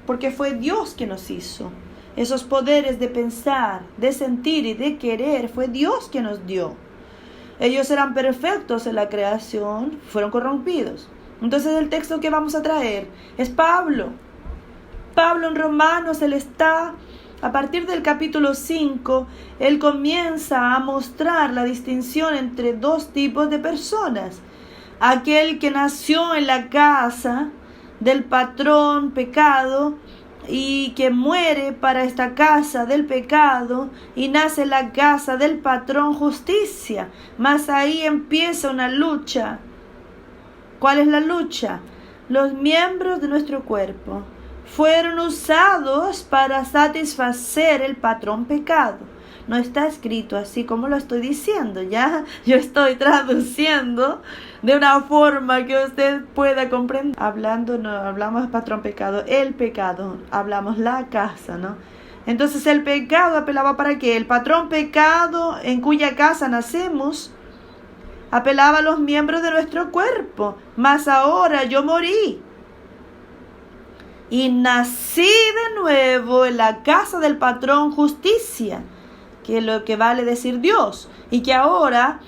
porque fue Dios quien nos hizo. Esos poderes de pensar, de sentir y de querer, fue Dios quien nos dio. Ellos eran perfectos en la creación, fueron corrompidos. Entonces el texto que vamos a traer es Pablo. Pablo en Romanos, él está, a partir del capítulo 5, él comienza a mostrar la distinción entre dos tipos de personas. Aquel que nació en la casa del patrón pecado y que muere para esta casa del pecado y nace en la casa del patrón justicia. Mas ahí empieza una lucha. ¿Cuál es la lucha? Los miembros de nuestro cuerpo fueron usados para satisfacer el patrón pecado. No está escrito así como lo estoy diciendo, ¿ya? Yo estoy traduciendo de una forma que usted pueda comprender. No hablamos patrón pecado, el pecado, hablamos la casa, ¿no? Entonces el pecado apelaba para qué? El patrón pecado en cuya casa nacemos apelaba a los miembros de nuestro cuerpo, mas ahora yo morí y nací de nuevo en la casa del patrón justicia, que es lo que vale decir Dios, y que ahora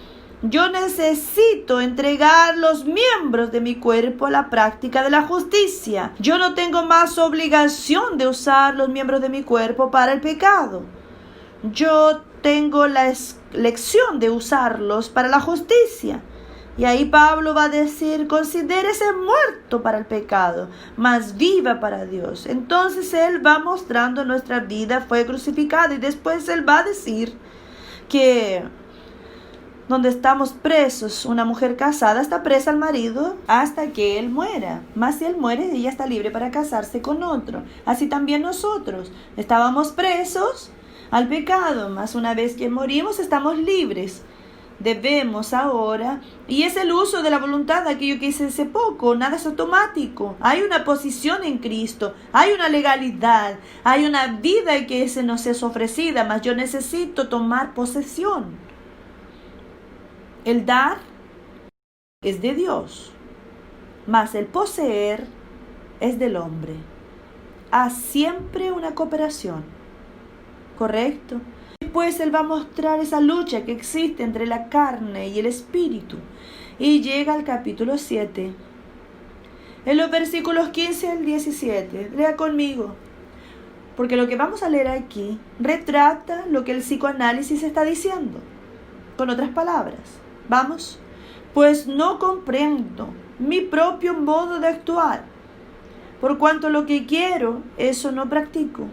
yo necesito entregar los miembros de mi cuerpo a la práctica de la justicia. Yo no tengo más obligación de usar los miembros de mi cuerpo para el pecado. Yo tengo la elección de usarlos para la justicia. Y ahí Pablo va a decir, considérese muerto para el pecado, mas viva para Dios. Entonces él va mostrando nuestra vida fue crucificada y después él va a decir que donde estamos presos, una mujer casada está presa al marido hasta que él muera. Mas si él muere, ella está libre para casarse con otro. Así también nosotros estábamos presos al pecado, mas una vez que morimos estamos libres. Debemos ahora, y es el uso de la voluntad, aquello que hice hace poco, nada es automático. Hay una posición en Cristo, hay una legalidad, hay una vida que se nos es ofrecida, mas yo necesito tomar posesión. El dar es de Dios, mas el poseer es del hombre. Haz siempre una cooperación, ¿correcto? Después él va a mostrar esa lucha que existe entre la carne y el espíritu. Y llega al capítulo 7. En los versículos 15 al 17. Lea conmigo. Porque lo que vamos a leer aquí retrata lo que el psicoanálisis está diciendo. Con otras palabras. Vamos. Pues no comprendo mi propio modo de actuar. Por cuanto lo que quiero, eso no practico.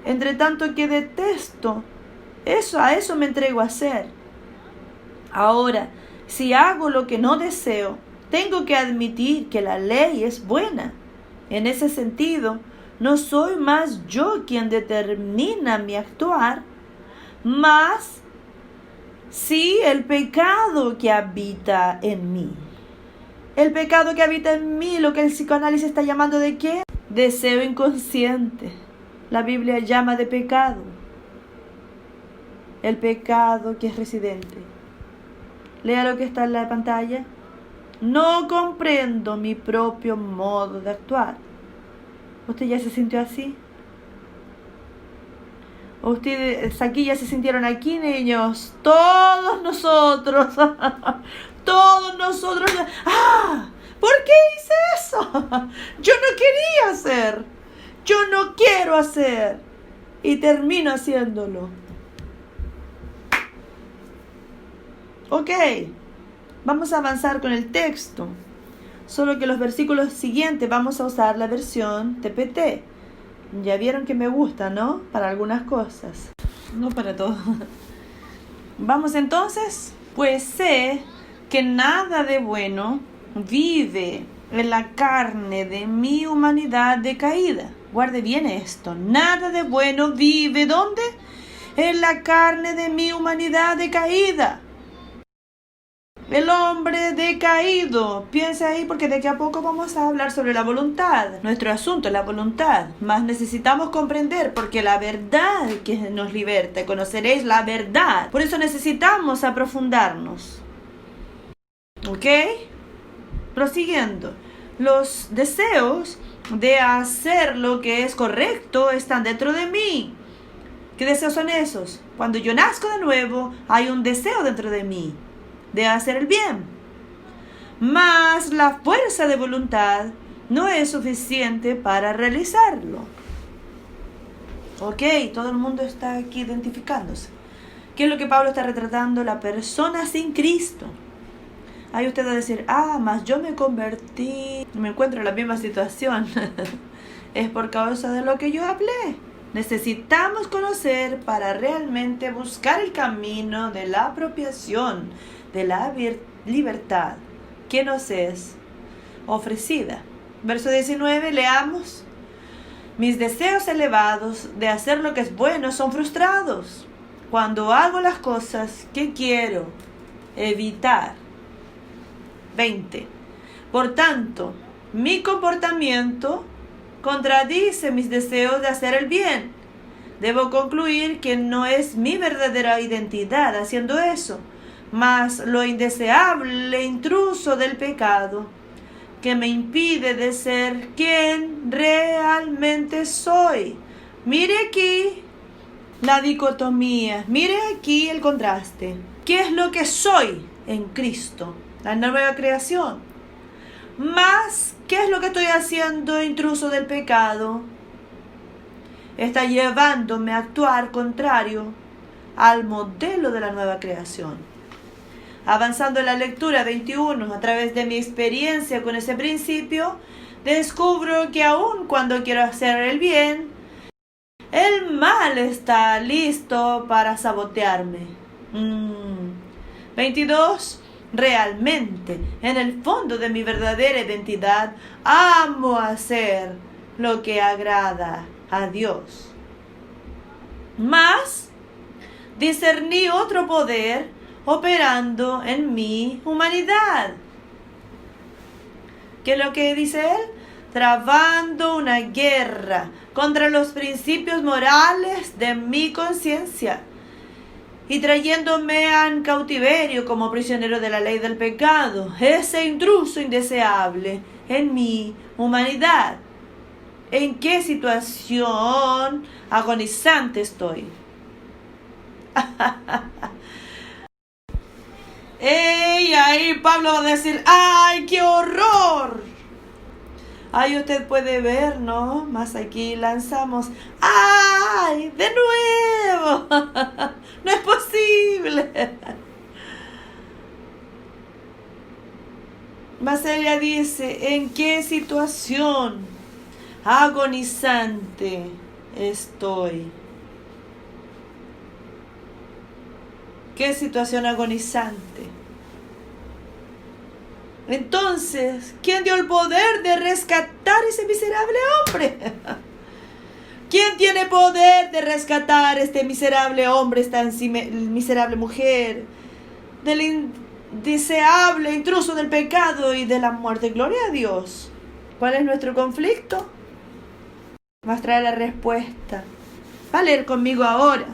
Entre tanto que detesto, a eso me entrego a hacer. Ahora, si hago lo que no deseo, tengo que admitir que la ley es buena. En ese sentido, no soy más yo quien determina mi actuar, mas sí el pecado que habita en mí. El pecado que habita en mí, lo que el psicoanálisis está llamando ¿de qué? Deseo inconsciente. La Biblia llama de pecado el pecado que es residente. Lea lo que está en la pantalla. No comprendo mi propio modo de actuar. ¿Usted ya se sintió así? ¿Ustedes aquí ya se sintieron aquí, niños? Todos nosotros. Todos nosotros. ¡Ah! ¿Por qué hice eso? Yo no quería hacer. Yo no quiero hacer. Y termino haciéndolo. Ok. Vamos a avanzar con el texto. Solo que los versículos siguientes vamos a usar la versión TPT. Ya vieron que me gusta, ¿no? Para algunas cosas. No para todo. Vamos entonces. Pues sé que nada de bueno vive en la carne de mi humanidad decaída. Guarde bien esto. Nada de bueno vive, ¿dónde? En la carne de mi humanidad decaída. El hombre decaído. Piensa ahí porque de aquí a poco vamos a hablar sobre la voluntad. Nuestro asunto es la voluntad. Más necesitamos comprender porque la verdad que nos liberta. Conoceréis la verdad. Por eso necesitamos aprofundarnos. ¿Ok? Prosiguiendo. Los deseos de hacer lo que es correcto están dentro de mí. ¿Qué deseos son esos? Cuando yo nazco de nuevo, hay un deseo dentro de mí de hacer el bien. Mas la fuerza de voluntad no es suficiente para realizarlo. Ok, todo el mundo está aquí identificándose. ¿Qué es lo que Pablo está retratando? La persona sin Cristo. Ahí usted va a decir, mas yo me convertí, me encuentro en la misma situación. Es por causa de lo que yo hablé. Necesitamos conocer para realmente buscar el camino de la apropiación, de la libertad que nos es ofrecida. Verso 19, leamos. Mis deseos elevados de hacer lo que es bueno son frustrados cuando hago las cosas que quiero evitar. 20. Por tanto, mi comportamiento contradice mis deseos de hacer el bien. Debo concluir que no es mi verdadera identidad haciendo eso, mas lo indeseable intruso del pecado que me impide de ser quien realmente soy. Mire aquí la dicotomía, mire aquí el contraste. ¿Qué es lo que soy en Cristo? La nueva creación. Más, ¿qué es lo que estoy haciendo intruso del pecado? Está llevándome a actuar contrario al modelo de la nueva creación. Avanzando en la lectura 21, a través de mi experiencia con ese principio, descubro que aun cuando quiero hacer el bien, el mal está listo para sabotearme. 22. Realmente, en el fondo de mi verdadera identidad, amo hacer lo que agrada a Dios. Mas, discerní otro poder operando en mi humanidad. ¿Qué es lo que dice él? Trabando una guerra contra los principios morales de mi conciencia y trayéndome en cautiverio como prisionero de la ley del pecado, ese intruso indeseable en mi humanidad. ¿En qué situación agonizante estoy? ¡Ey! Ahí Pablo va a decir, ¡ay, qué horror! Ahí usted puede ver, ¿no? Más aquí lanzamos, ¡ay! ¡De nuevo! ¡No es posible! Más ella dice, ¿en qué situación agonizante estoy? ¿Qué situación agonizante? Entonces, ¿quién dio el poder de rescatar ese miserable hombre? ¿Quién tiene poder de rescatar este miserable hombre, esta miserable mujer, del indeseable intruso del pecado y de la muerte? Gloria a Dios. ¿Cuál es nuestro conflicto? Vas a traer la respuesta. Va a leer conmigo ahora.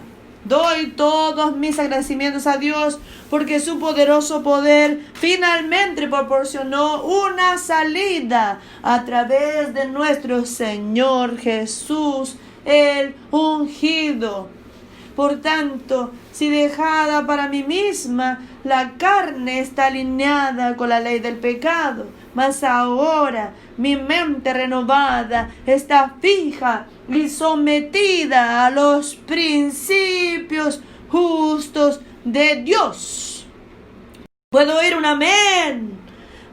Doy todos mis agradecimientos a Dios porque su poderoso poder finalmente proporcionó una salida a través de nuestro Señor Jesús, el ungido. Por tanto, si dejada para mí misma, la carne está alineada con la ley del pecado, mas ahora mi mente renovada está fija y sometida a los principios justos de Dios. ¿Puedo oír un amén?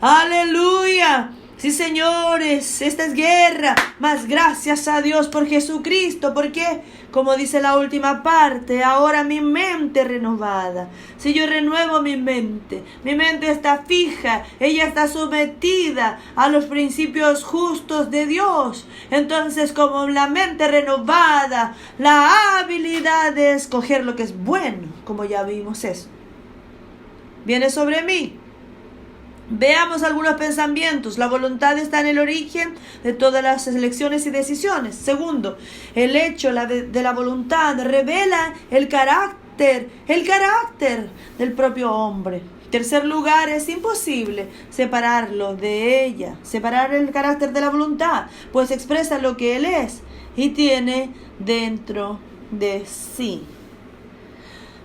¡Aleluya! Sí, señores, esta es guerra, mas gracias a Dios por Jesucristo, porque, como dice la última parte, ahora mi mente renovada. Si yo renuevo mi mente está fija, ella está sometida a los principios justos de Dios. Entonces, como la mente renovada, la habilidad de escoger lo que es bueno, como ya vimos eso, viene sobre mí. Veamos algunos pensamientos. La voluntad está en el origen de todas las elecciones y decisiones. Segundo, el hecho de la voluntad revela el carácter del propio hombre. Tercer lugar, es imposible separarlo de ella, separar el carácter de la voluntad, pues expresa lo que él es y tiene dentro de sí.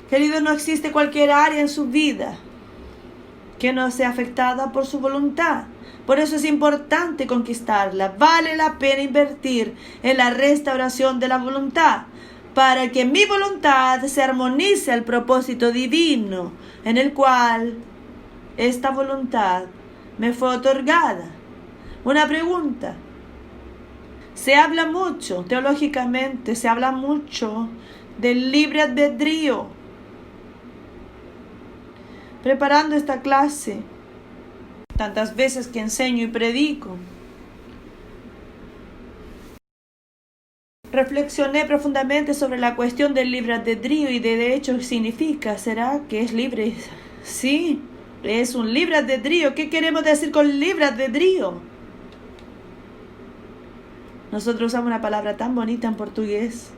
Queridos, no existe cualquier área en su vida que no sea afectada por su voluntad. Por eso es importante conquistarla. Vale la pena invertir en la restauración de la voluntad, para que mi voluntad se armonice al propósito divino, en el cual esta voluntad me fue otorgada. Una pregunta. Se habla mucho, teológicamente, se habla mucho del libre albedrío. Preparando esta clase, tantas veces que enseño y predico, Reflexioné profundamente sobre la cuestión del libre albedrío y de hecho significa, ¿será que es libre? Sí, es un libre albedrío. ¿Qué queremos decir con libre albedrío? Nosotros usamos una palabra tan bonita en portugués,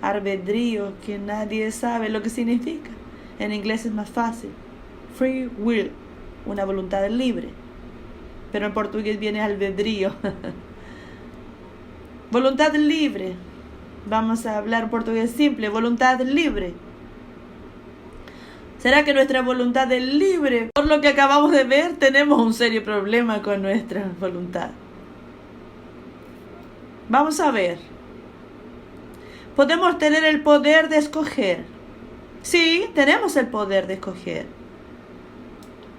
albedrío, que nadie sabe lo que significa. En inglés es más fácil. Free will, una voluntad libre. Pero en portugués viene albedrío. Voluntad libre. Vamos a hablar portugués simple. Voluntad libre. ¿Será que nuestra voluntad es libre? Por lo que acabamos de ver, tenemos un serio problema con nuestra voluntad. Vamos a ver. Podemos tener el poder de escoger. Sí, tenemos el poder de escoger.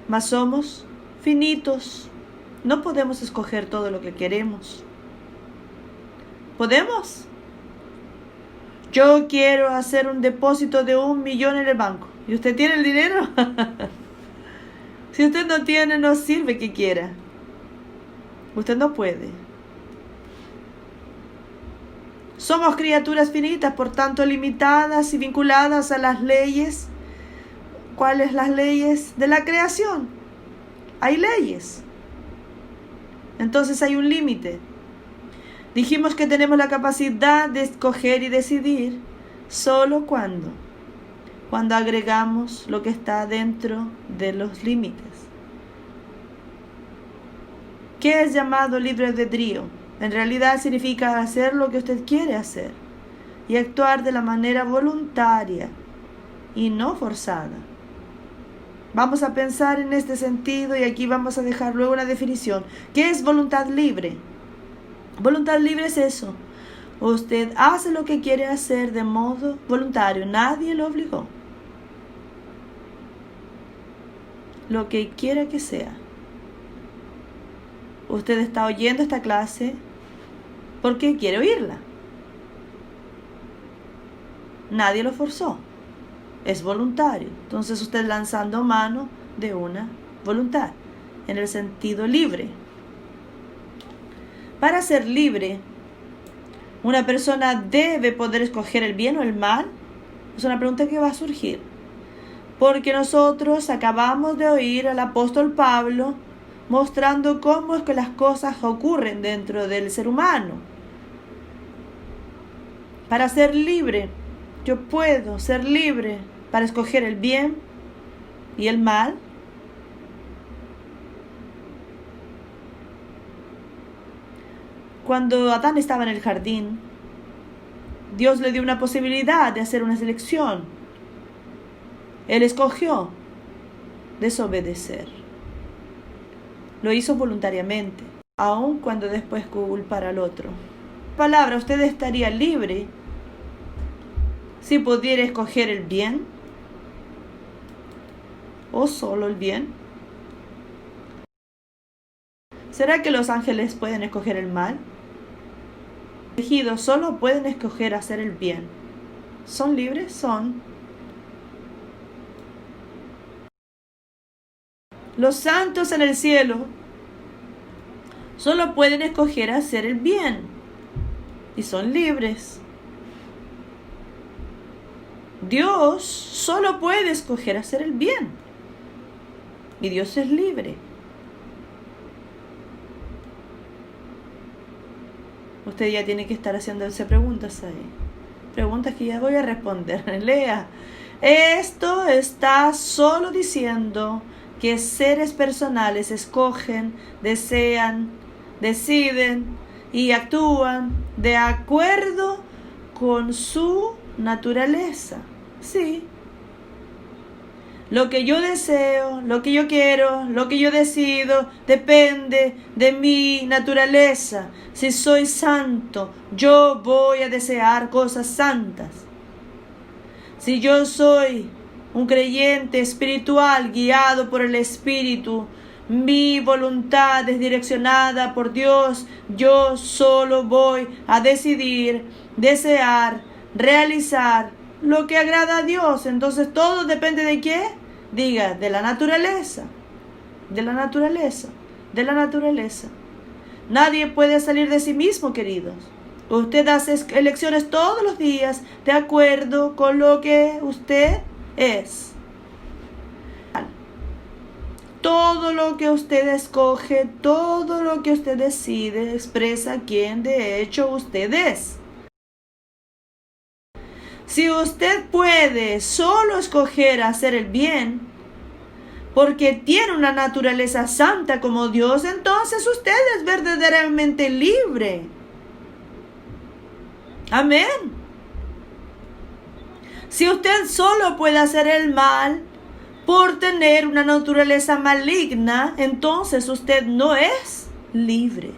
Mas somos finitos. No podemos escoger todo lo que queremos. ¿Podemos? Yo quiero hacer un depósito de 1 millón en el banco. ¿Y usted tiene el dinero? Si usted no tiene, no sirve que quiera. Usted no puede. Somos criaturas finitas, por tanto limitadas y vinculadas a las leyes. ¿Cuáles las leyes de la creación? Hay leyes. Entonces hay un límite. Dijimos que tenemos la capacidad de escoger y decidir solo cuando agregamos lo que está dentro de los límites. ¿Qué es llamado libre albedrío? En realidad significa hacer lo que usted quiere hacer y actuar de la manera voluntaria y no forzada. Vamos a pensar en este sentido y aquí vamos a dejar luego una definición. ¿Qué es voluntad libre? Voluntad libre es eso. Usted hace lo que quiere hacer de modo voluntario. Nadie lo obligó. Lo que quiera que sea. Usted está oyendo esta clase porque quiere oírla. Nadie lo forzó. Es voluntario. Entonces usted lanzando mano de una voluntad. En el sentido libre. Para ser libre, ¿una persona debe poder escoger el bien o el mal? Es una pregunta que va a surgir. Porque nosotros acabamos de oír al apóstol Pablo mostrando cómo es que las cosas ocurren dentro del ser humano. Para ser libre, yo puedo ser libre para escoger el bien y el mal. Cuando Adán estaba en el jardín, Dios le dio una posibilidad de hacer una selección. Él escogió desobedecer. Lo hizo voluntariamente, aun cuando después culpara al otro. Palabra, ¿usted estaría libre si pudiera escoger el bien o solo el bien? ¿Será que los ángeles pueden escoger el mal? Los elegidos solo pueden escoger hacer el bien. ¿Son libres? Son. Los santos en el cielo solo pueden escoger hacer el bien. Y son libres. Dios solo puede escoger hacer el bien. Y Dios es libre. Usted ya tiene que estar haciéndose preguntas ahí. Preguntas que ya voy a responder. Lea. Esto está solo diciendo que seres personales escogen, desean, deciden y actúan de acuerdo con su naturaleza. Sí. Lo que yo deseo, lo que yo quiero, lo que yo decido, depende de mi naturaleza. Si soy santo, yo voy a desear cosas santas. Si yo soy un creyente espiritual guiado por el Espíritu, mi voluntad es direccionada por Dios, yo solo voy a decidir, desear, realizar lo que agrada a Dios. Entonces todo depende de qué. Diga, de la naturaleza. De la naturaleza. De la naturaleza. Nadie puede salir de sí mismo, queridos. Usted hace elecciones todos los días de acuerdo con lo que usted es. Todo lo que usted escoge, todo lo que usted decide, expresa quién de hecho usted es. Si usted puede solo escoger hacer el bien, porque tiene una naturaleza santa como Dios, entonces usted es verdaderamente libre. Amén. Si usted solo puede hacer el mal por tener una naturaleza maligna, entonces usted no es libre.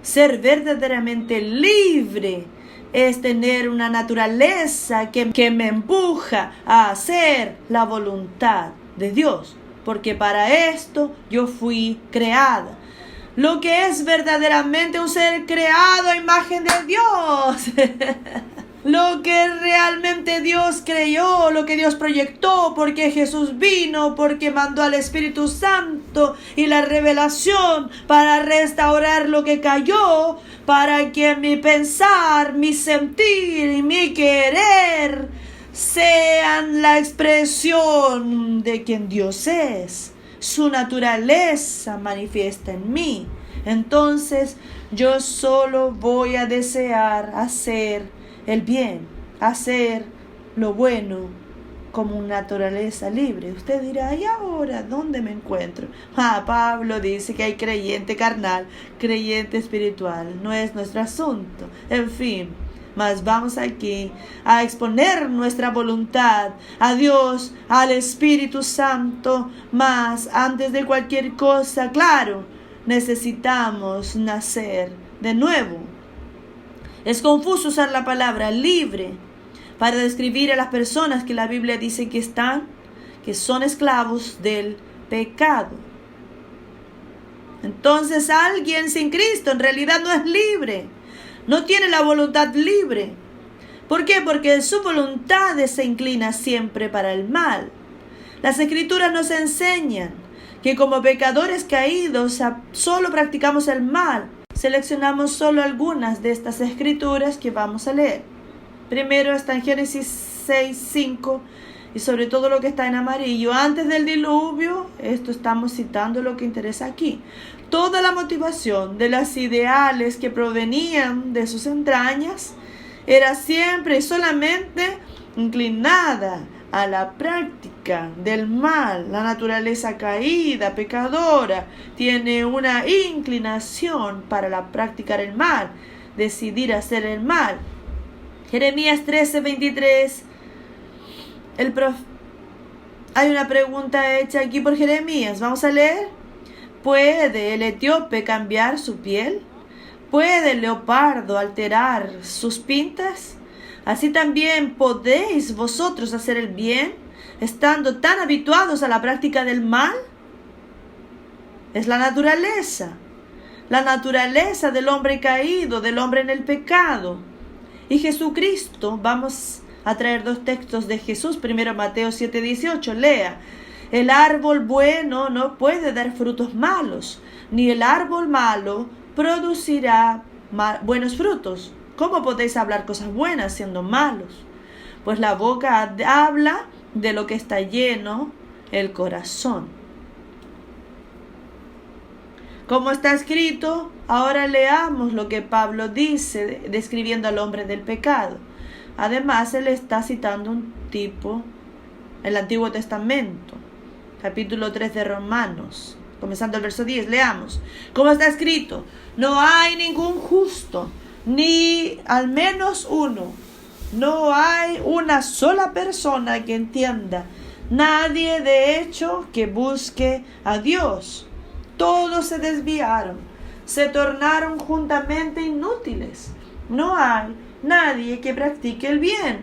Ser verdaderamente libre es tener una naturaleza que me empuja a hacer la voluntad de Dios, porque para esto yo fui creada. Lo que es verdaderamente un ser creado a imagen de Dios. Lo que realmente Dios creyó, lo que Dios proyectó, porque Jesús vino, porque mandó al Espíritu Santo y la revelación para restaurar lo que cayó, para que mi pensar, mi sentir y mi querer sean la expresión de quien Dios es. Su naturaleza manifiesta en mí. Entonces yo solo voy a desear hacer el bien, hacer lo bueno como una naturaleza libre. Usted dirá, ¿y ahora dónde me encuentro? Pablo dice que hay creyente carnal, creyente espiritual. No es nuestro asunto. En fin, mas vamos aquí a exponer nuestra voluntad a Dios, al Espíritu Santo. Mas antes de cualquier cosa, claro, necesitamos nacer de nuevo. Es confuso usar la palabra libre para describir a las personas que la Biblia dice que son esclavos del pecado. Entonces alguien sin Cristo en realidad no es libre, no tiene la voluntad libre. ¿Por qué? Porque su voluntad se inclina siempre para el mal. Las Escrituras nos enseñan que como pecadores caídos solo practicamos el mal. Seleccionamos solo algunas de estas escrituras que vamos a leer. Primero está en Génesis 6:5 y sobre todo lo que está en amarillo. Antes del diluvio, esto estamos citando lo que interesa aquí. Toda la motivación de las ideales que provenían de sus entrañas era siempre y solamente inclinada a la práctica del mal. La naturaleza caída, pecadora, tiene una inclinación para la práctica del mal, decidir hacer el mal. Jeremías 13:23. Hay una pregunta hecha aquí por Jeremías. Vamos a leer. ¿Puede el etíope cambiar su piel? ¿Puede el leopardo alterar sus pintas? Así también podéis vosotros hacer el bien, estando tan habituados a la práctica del mal. Es la naturaleza del hombre caído, del hombre en el pecado. Y Jesucristo, vamos a traer dos textos de Jesús. Primero Mateo 7:18, lea. El árbol bueno no puede dar frutos malos, ni el árbol malo producirá buenos frutos. ¿Cómo podéis hablar cosas buenas siendo malos? Pues la boca habla de lo que está lleno el corazón. Como está escrito, ahora leamos lo que Pablo dice describiendo al hombre del pecado. Además, él está citando un tipo, el Antiguo Testamento, capítulo 3 de Romanos, comenzando el verso 10, leamos. Como está escrito, no hay ningún justo, ni al menos uno. No hay una sola persona que entienda. Nadie de hecho que busque a Dios. Todos se desviaron, se tornaron juntamente inútiles. No hay nadie que practique el bien.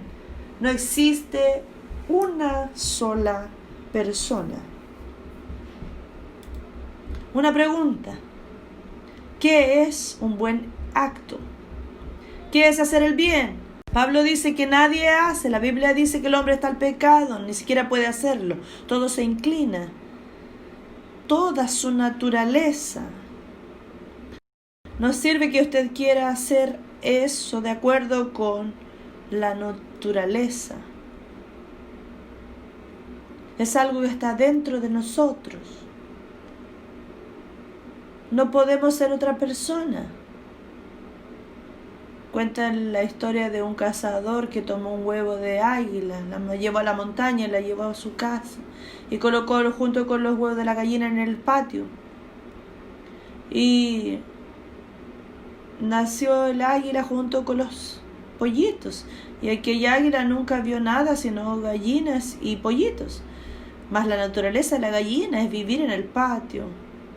No existe una sola persona. Una pregunta. ¿Qué es un buen acto? ¿Qué es hacer el bien? Pablo dice que nadie hace. La Biblia dice que el hombre está al pecado, ni siquiera puede hacerlo. Todo se inclina. Toda su naturaleza No sirve que usted quiera hacer eso de acuerdo con la naturaleza. Es algo que está dentro de nosotros. No podemos ser otra persona. Cuentan la historia de un cazador que tomó un huevo de águila, la llevó a la montaña, la llevó a su casa y colocó junto con los huevos de la gallina en el patio. Y nació el águila junto con los pollitos. Y aquella águila nunca vio nada sino gallinas y pollitos. Mas la naturaleza de la gallina es vivir en el patio,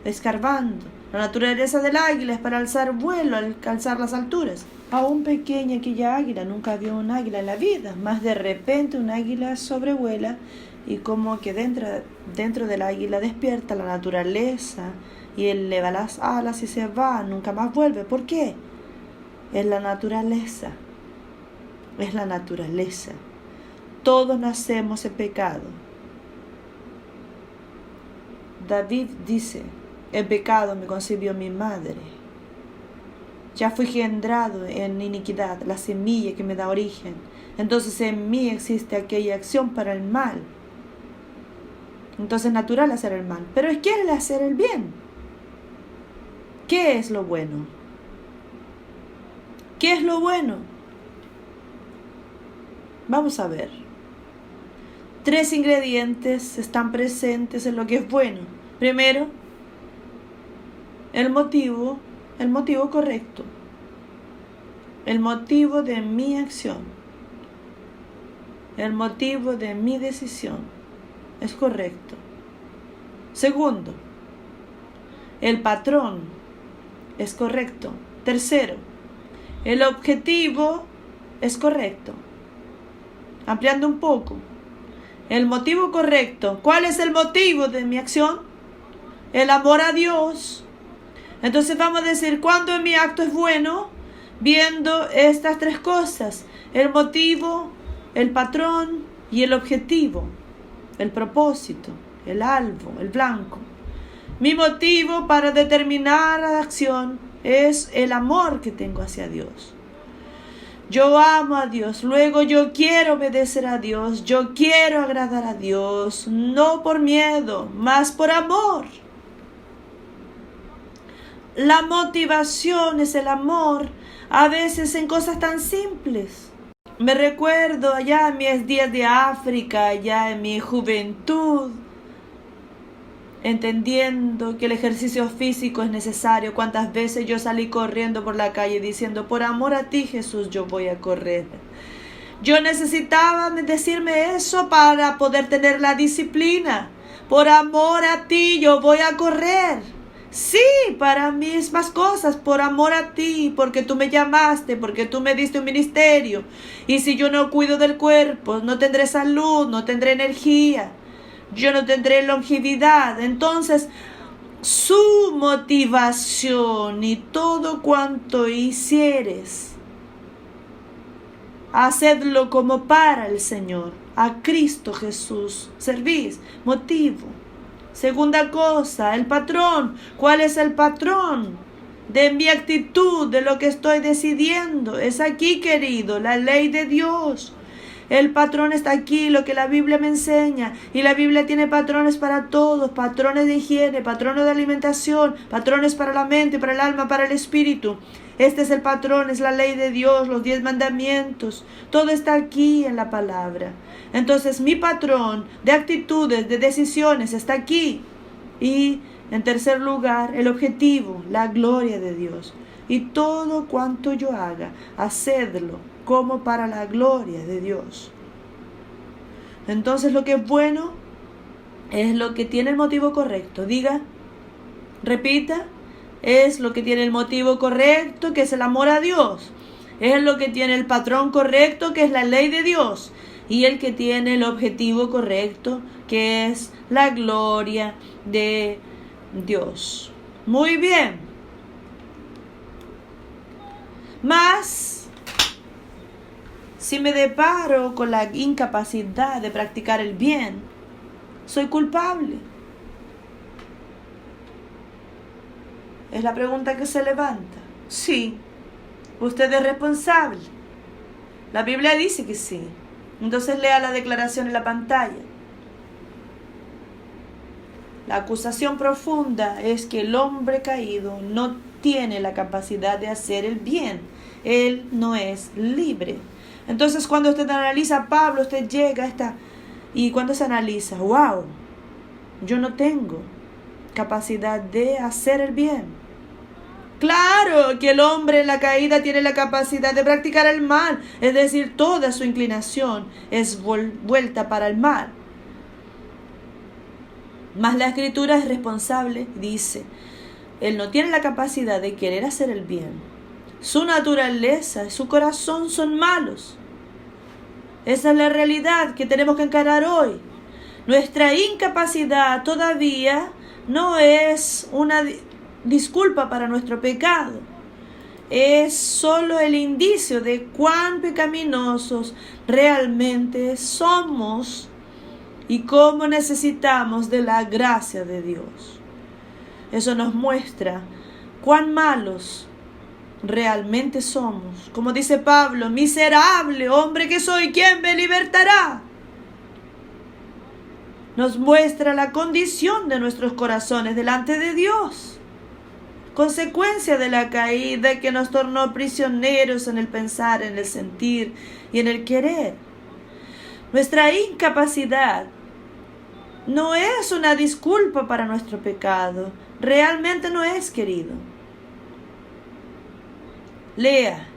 escarbando. La naturaleza del águila es para alzar vuelo, alcanzar las alturas. Aún pequeña aquella águila nunca vio un águila en la vida, mas de repente un águila sobrevuela y como que dentro del águila despierta la naturaleza y eleva las alas y se va, nunca más vuelve. ¿Por qué? Es la naturaleza. Es la naturaleza. Todos nacemos en pecado. David dice: en pecado me concibió mi madre. Ya fui engendrado en iniquidad, la semilla que me da origen. Entonces en mí existe aquella acción para el mal. Entonces es natural hacer el mal. Pero ¿qué es hacer el bien? ¿Qué es lo bueno? ¿Qué es lo bueno? Vamos a ver. 3 ingredientes están presentes en lo que es bueno. Primero, el motivo correcto. El motivo de mi acción. El motivo de mi decisión es correcto. Segundo, el patrón es correcto. Tercero, el objetivo es correcto. Ampliando un poco, el motivo correcto. ¿Cuál es el motivo de mi acción? El amor a Dios. Entonces vamos a decir, ¿cuándo mi acto es bueno? Viendo estas 3 cosas: el motivo, el patrón y el objetivo, el propósito, el albo, el blanco. Mi motivo para determinar la acción es el amor que tengo hacia Dios. Yo amo a Dios, luego yo quiero obedecer a Dios, yo quiero agradar a Dios, no por miedo, mas por amor. La motivación es el amor, a veces en cosas tan simples. Me recuerdo allá en mis días de África, allá en mi juventud, entendiendo que el ejercicio físico es necesario. Cuántas veces yo salí corriendo por la calle diciendo: por amor a ti, Jesús, yo voy a correr. Yo necesitaba decirme eso para poder tener la disciplina. Por amor a ti, yo voy a correr. Sí, para mismas cosas, por amor a ti, porque tú me llamaste, porque tú me diste un ministerio. Y si yo no cuido del cuerpo, no tendré salud, no tendré energía, yo no tendré longevidad. Entonces, su motivación y todo cuanto hicieres, hacedlo como para el Señor, a Cristo Jesús. Servís, motivo. Segunda cosa, el patrón. ¿Cuál es el patrón de mi actitud, de lo que estoy decidiendo? Es aquí, querido, la ley de Dios. El patrón está aquí, lo que la Biblia me enseña. Y la Biblia tiene patrones para todos: patrones de higiene, patrones de alimentación, patrones para la mente, para el alma, para el espíritu. Este es el patrón, es la ley de Dios, los 10 mandamientos. Todo está aquí en la palabra. Entonces mi patrón de actitudes, de decisiones está aquí. Y en tercer lugar, el objetivo, la gloria de Dios. Y todo cuanto yo haga, hacedlo como para la gloria de Dios. Entonces lo que es bueno es lo que tiene el motivo correcto. Diga, repita, es lo que tiene el motivo correcto, que es el amor a Dios. Es lo que tiene el patrón correcto, que es la ley de Dios. Y el que tiene el objetivo correcto, que es la gloria de Dios. Muy bien. Mas, si me deparo con la incapacidad de practicar el bien, soy culpable. Es la pregunta que se levanta. Sí. Usted es responsable. La Biblia dice que sí. Entonces lea la declaración en la pantalla. La acusación profunda es que el hombre caído no tiene la capacidad de hacer el bien. Él no es libre. Entonces cuando usted analiza a Pablo, usted llega a esta... Y cuando se analiza, wow, yo no tengo capacidad de hacer el bien. Claro que el hombre en la caída tiene la capacidad de practicar el mal, es decir, toda su inclinación es vuelta para el mal. Mas la Escritura es responsable, dice, él no tiene la capacidad de querer hacer el bien. Su naturaleza y su corazón son malos. Esa es la realidad que tenemos que encarar hoy. Nuestra incapacidad todavía no es una disculpa para nuestro pecado. Es solo el indicio de cuán pecaminosos realmente somos y cómo necesitamos de la gracia de Dios. Eso nos muestra cuán malos realmente somos. Como dice Pablo, miserable hombre que soy, ¿quién me libertará? Nos muestra la condición de nuestros corazones delante de Dios. Consecuencia de la caída que nos tornó prisioneros en el pensar, en el sentir y en el querer. Nuestra incapacidad no es una disculpa para nuestro pecado. Realmente no es, querido. Lea.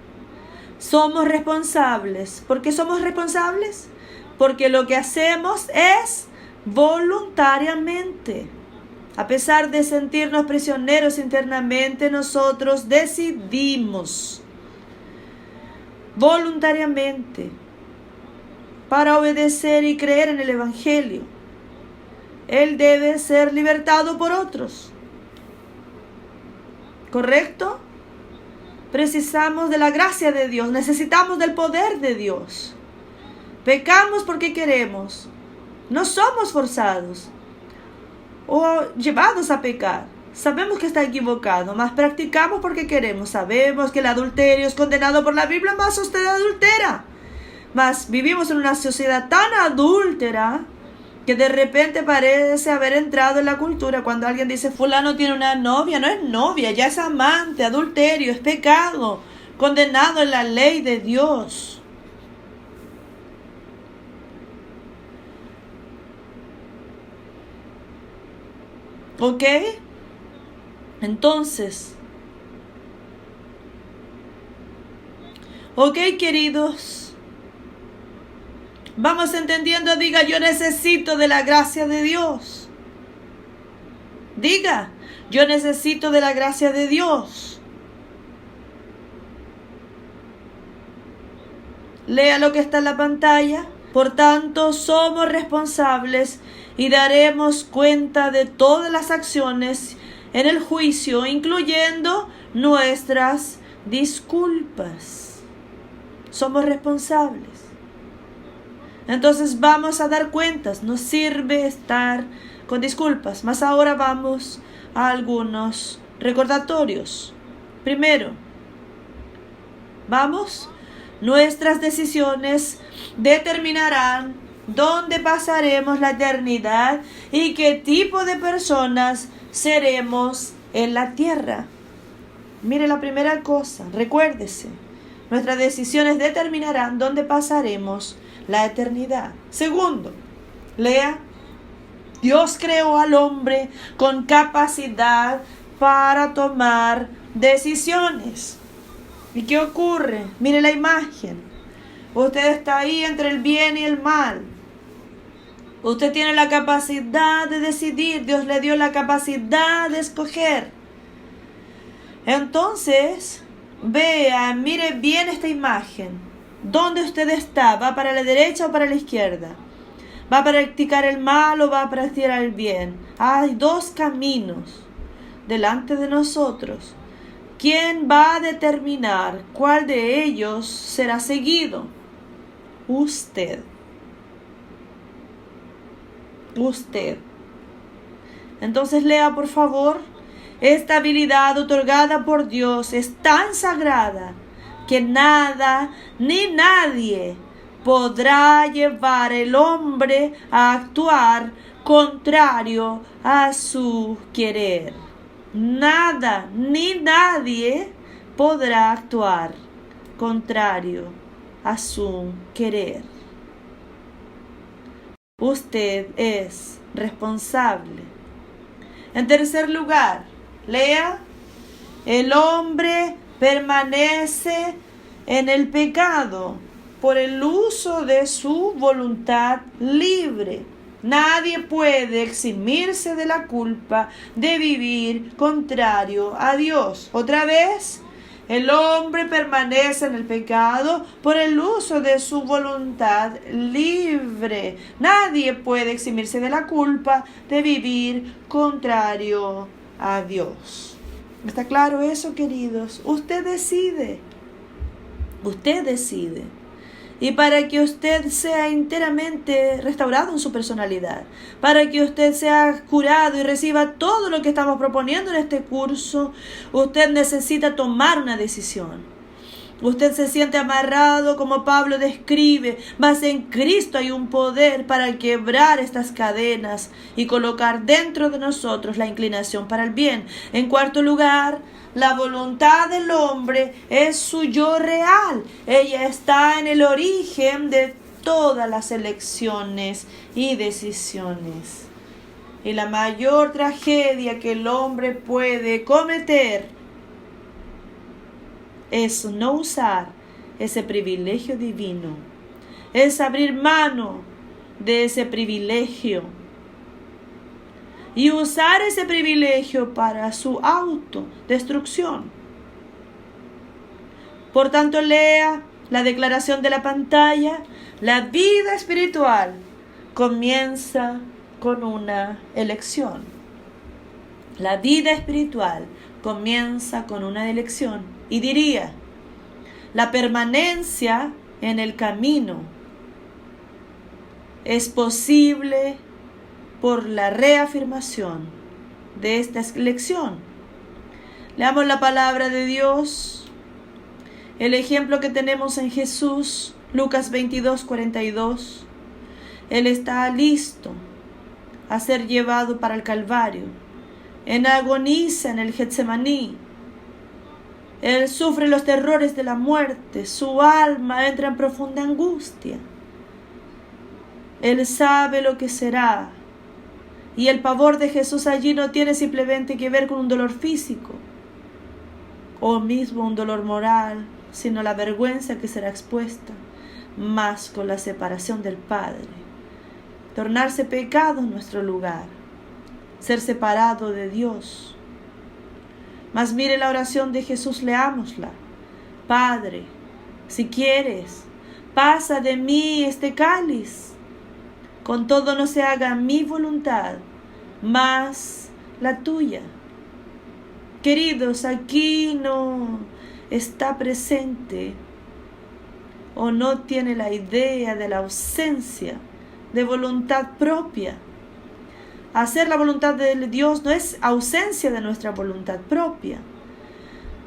Somos responsables. ¿Por qué somos responsables? Porque lo que hacemos es voluntariamente. A pesar de sentirnos prisioneros internamente, nosotros decidimos voluntariamente para obedecer y creer en el Evangelio. Él debe ser libertado por otros. ¿Correcto? Precisamos de la gracia de Dios, necesitamos del poder de Dios. Pecamos porque queremos. No somos forzados o llevados a pecar. Sabemos que está equivocado, mas practicamos porque queremos. Sabemos que el adulterio es condenado por la Biblia, mas usted adultera. Mas vivimos en una sociedad tan adúltera que de repente parece haber entrado en la cultura. Cuando alguien dice fulano tiene una novia, no es novia, ya es amante. Adulterio es pecado, condenado en la ley de Dios. ¿Ok? Entonces, ok, queridos, vamos entendiendo. Diga, yo necesito de la gracia de Dios. Diga, yo necesito de la gracia de Dios. Lea lo que está en la pantalla. Por tanto, somos responsables y daremos cuenta de todas las acciones en el juicio, incluyendo nuestras disculpas. Somos responsables. Entonces vamos a dar cuentas. No sirve estar con disculpas. Mas ahora vamos a algunos recordatorios. Primero, vamos. Nuestras decisiones determinarán dónde pasaremos la eternidad y qué tipo de personas seremos en la tierra. Mire la primera cosa, recuérdese. Nuestras decisiones determinarán dónde pasaremos la eternidad. Segundo, lea. Dios creó al hombre con capacidad para tomar decisiones. ¿Y qué ocurre? Mire la imagen. Usted está ahí entre el bien y el mal. Usted tiene la capacidad de decidir. Dios le dio la capacidad de escoger. Entonces, vea, mire bien esta imagen. ¿Dónde usted está? ¿Va para la derecha o para la izquierda? ¿Va a practicar el mal o va a practicar el bien? Hay dos caminos delante de nosotros. ¿Quién va a determinar cuál de ellos será seguido? Usted. Usted. Entonces lea, por favor, Esta habilidad otorgada por Dios es tan sagrada que nada ni nadie podrá llevar al hombre a actuar contrario a su querer. Nada ni nadie podrá actuar contrario a su querer. Usted es responsable. En tercer lugar, lea: el hombre permanece en el pecado por el uso de su voluntad libre. Nadie puede eximirse de la culpa de vivir contrario a Dios. Otra vez, el hombre permanece en el pecado por el uso de su voluntad libre. Nadie puede eximirse de la culpa de vivir contrario a Dios. ¿Está claro eso, queridos? Usted decide. Usted decide. Y para que usted sea enteramente restaurado en su personalidad, para que usted sea curado y reciba todo lo que estamos proponiendo en este curso, usted necesita tomar una decisión. Usted se siente amarrado, como Pablo describe, mas en Cristo hay un poder para quebrar estas cadenas y colocar dentro de nosotros la inclinación para el bien. En cuarto lugar, la voluntad del hombre es su yo real. Ella está en el origen de todas las elecciones y decisiones. Y la mayor tragedia que el hombre puede cometer es no usar ese privilegio divino. Es abrir mano de ese privilegio y usar ese privilegio para su autodestrucción. Por tanto, lea la declaración de la pantalla. La vida espiritual comienza con una elección. La vida espiritual comienza con una elección. Y diría, la permanencia en el camino es posible por la reafirmación de esta elección. Leamos la palabra de Dios, el ejemplo que tenemos en Jesús, Lucas 22:42. Él está listo a ser llevado para el Calvario. Él agoniza en el Getsemaní. Él sufre los terrores de la muerte. Su alma entra en profunda angustia. Él sabe lo que será. Y el pavor de Jesús allí no tiene simplemente que ver con un dolor físico o mismo un dolor moral, sino la vergüenza que será expuesta, más con la separación del Padre. Tornarse pecado en nuestro lugar, ser separado de Dios. Mas mire la oración de Jesús, leámosla. Padre, si quieres, pasa de mí este cáliz. Con todo no se haga mi voluntad, mas la tuya. Queridos, aquí no está presente o no tiene la idea de la ausencia de voluntad propia. Hacer la voluntad de Dios no es ausencia de nuestra voluntad propia,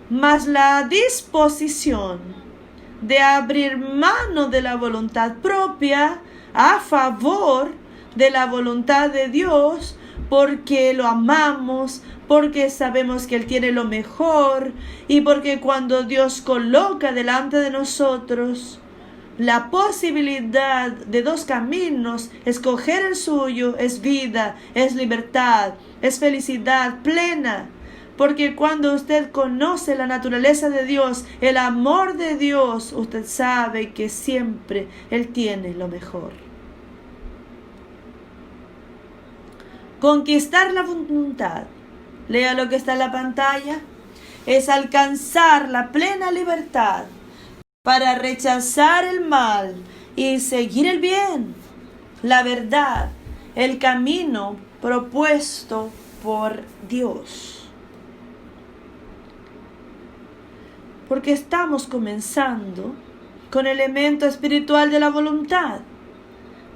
mas la disposición de abrir mano de la voluntad propia a favor de la voluntad de Dios, porque lo amamos, porque sabemos que Él tiene lo mejor y porque cuando Dios coloca delante de nosotros la posibilidad de dos caminos, escoger el suyo es vida, es libertad, es felicidad plena. Porque cuando usted conoce la naturaleza de Dios, el amor de Dios, usted sabe que siempre Él tiene lo mejor. Conquistar la voluntad, lea lo que está en la pantalla, es alcanzar la plena libertad para rechazar el mal y seguir el bien, la verdad, el camino propuesto por Dios. Porque estamos comenzando con el elemento espiritual de la voluntad.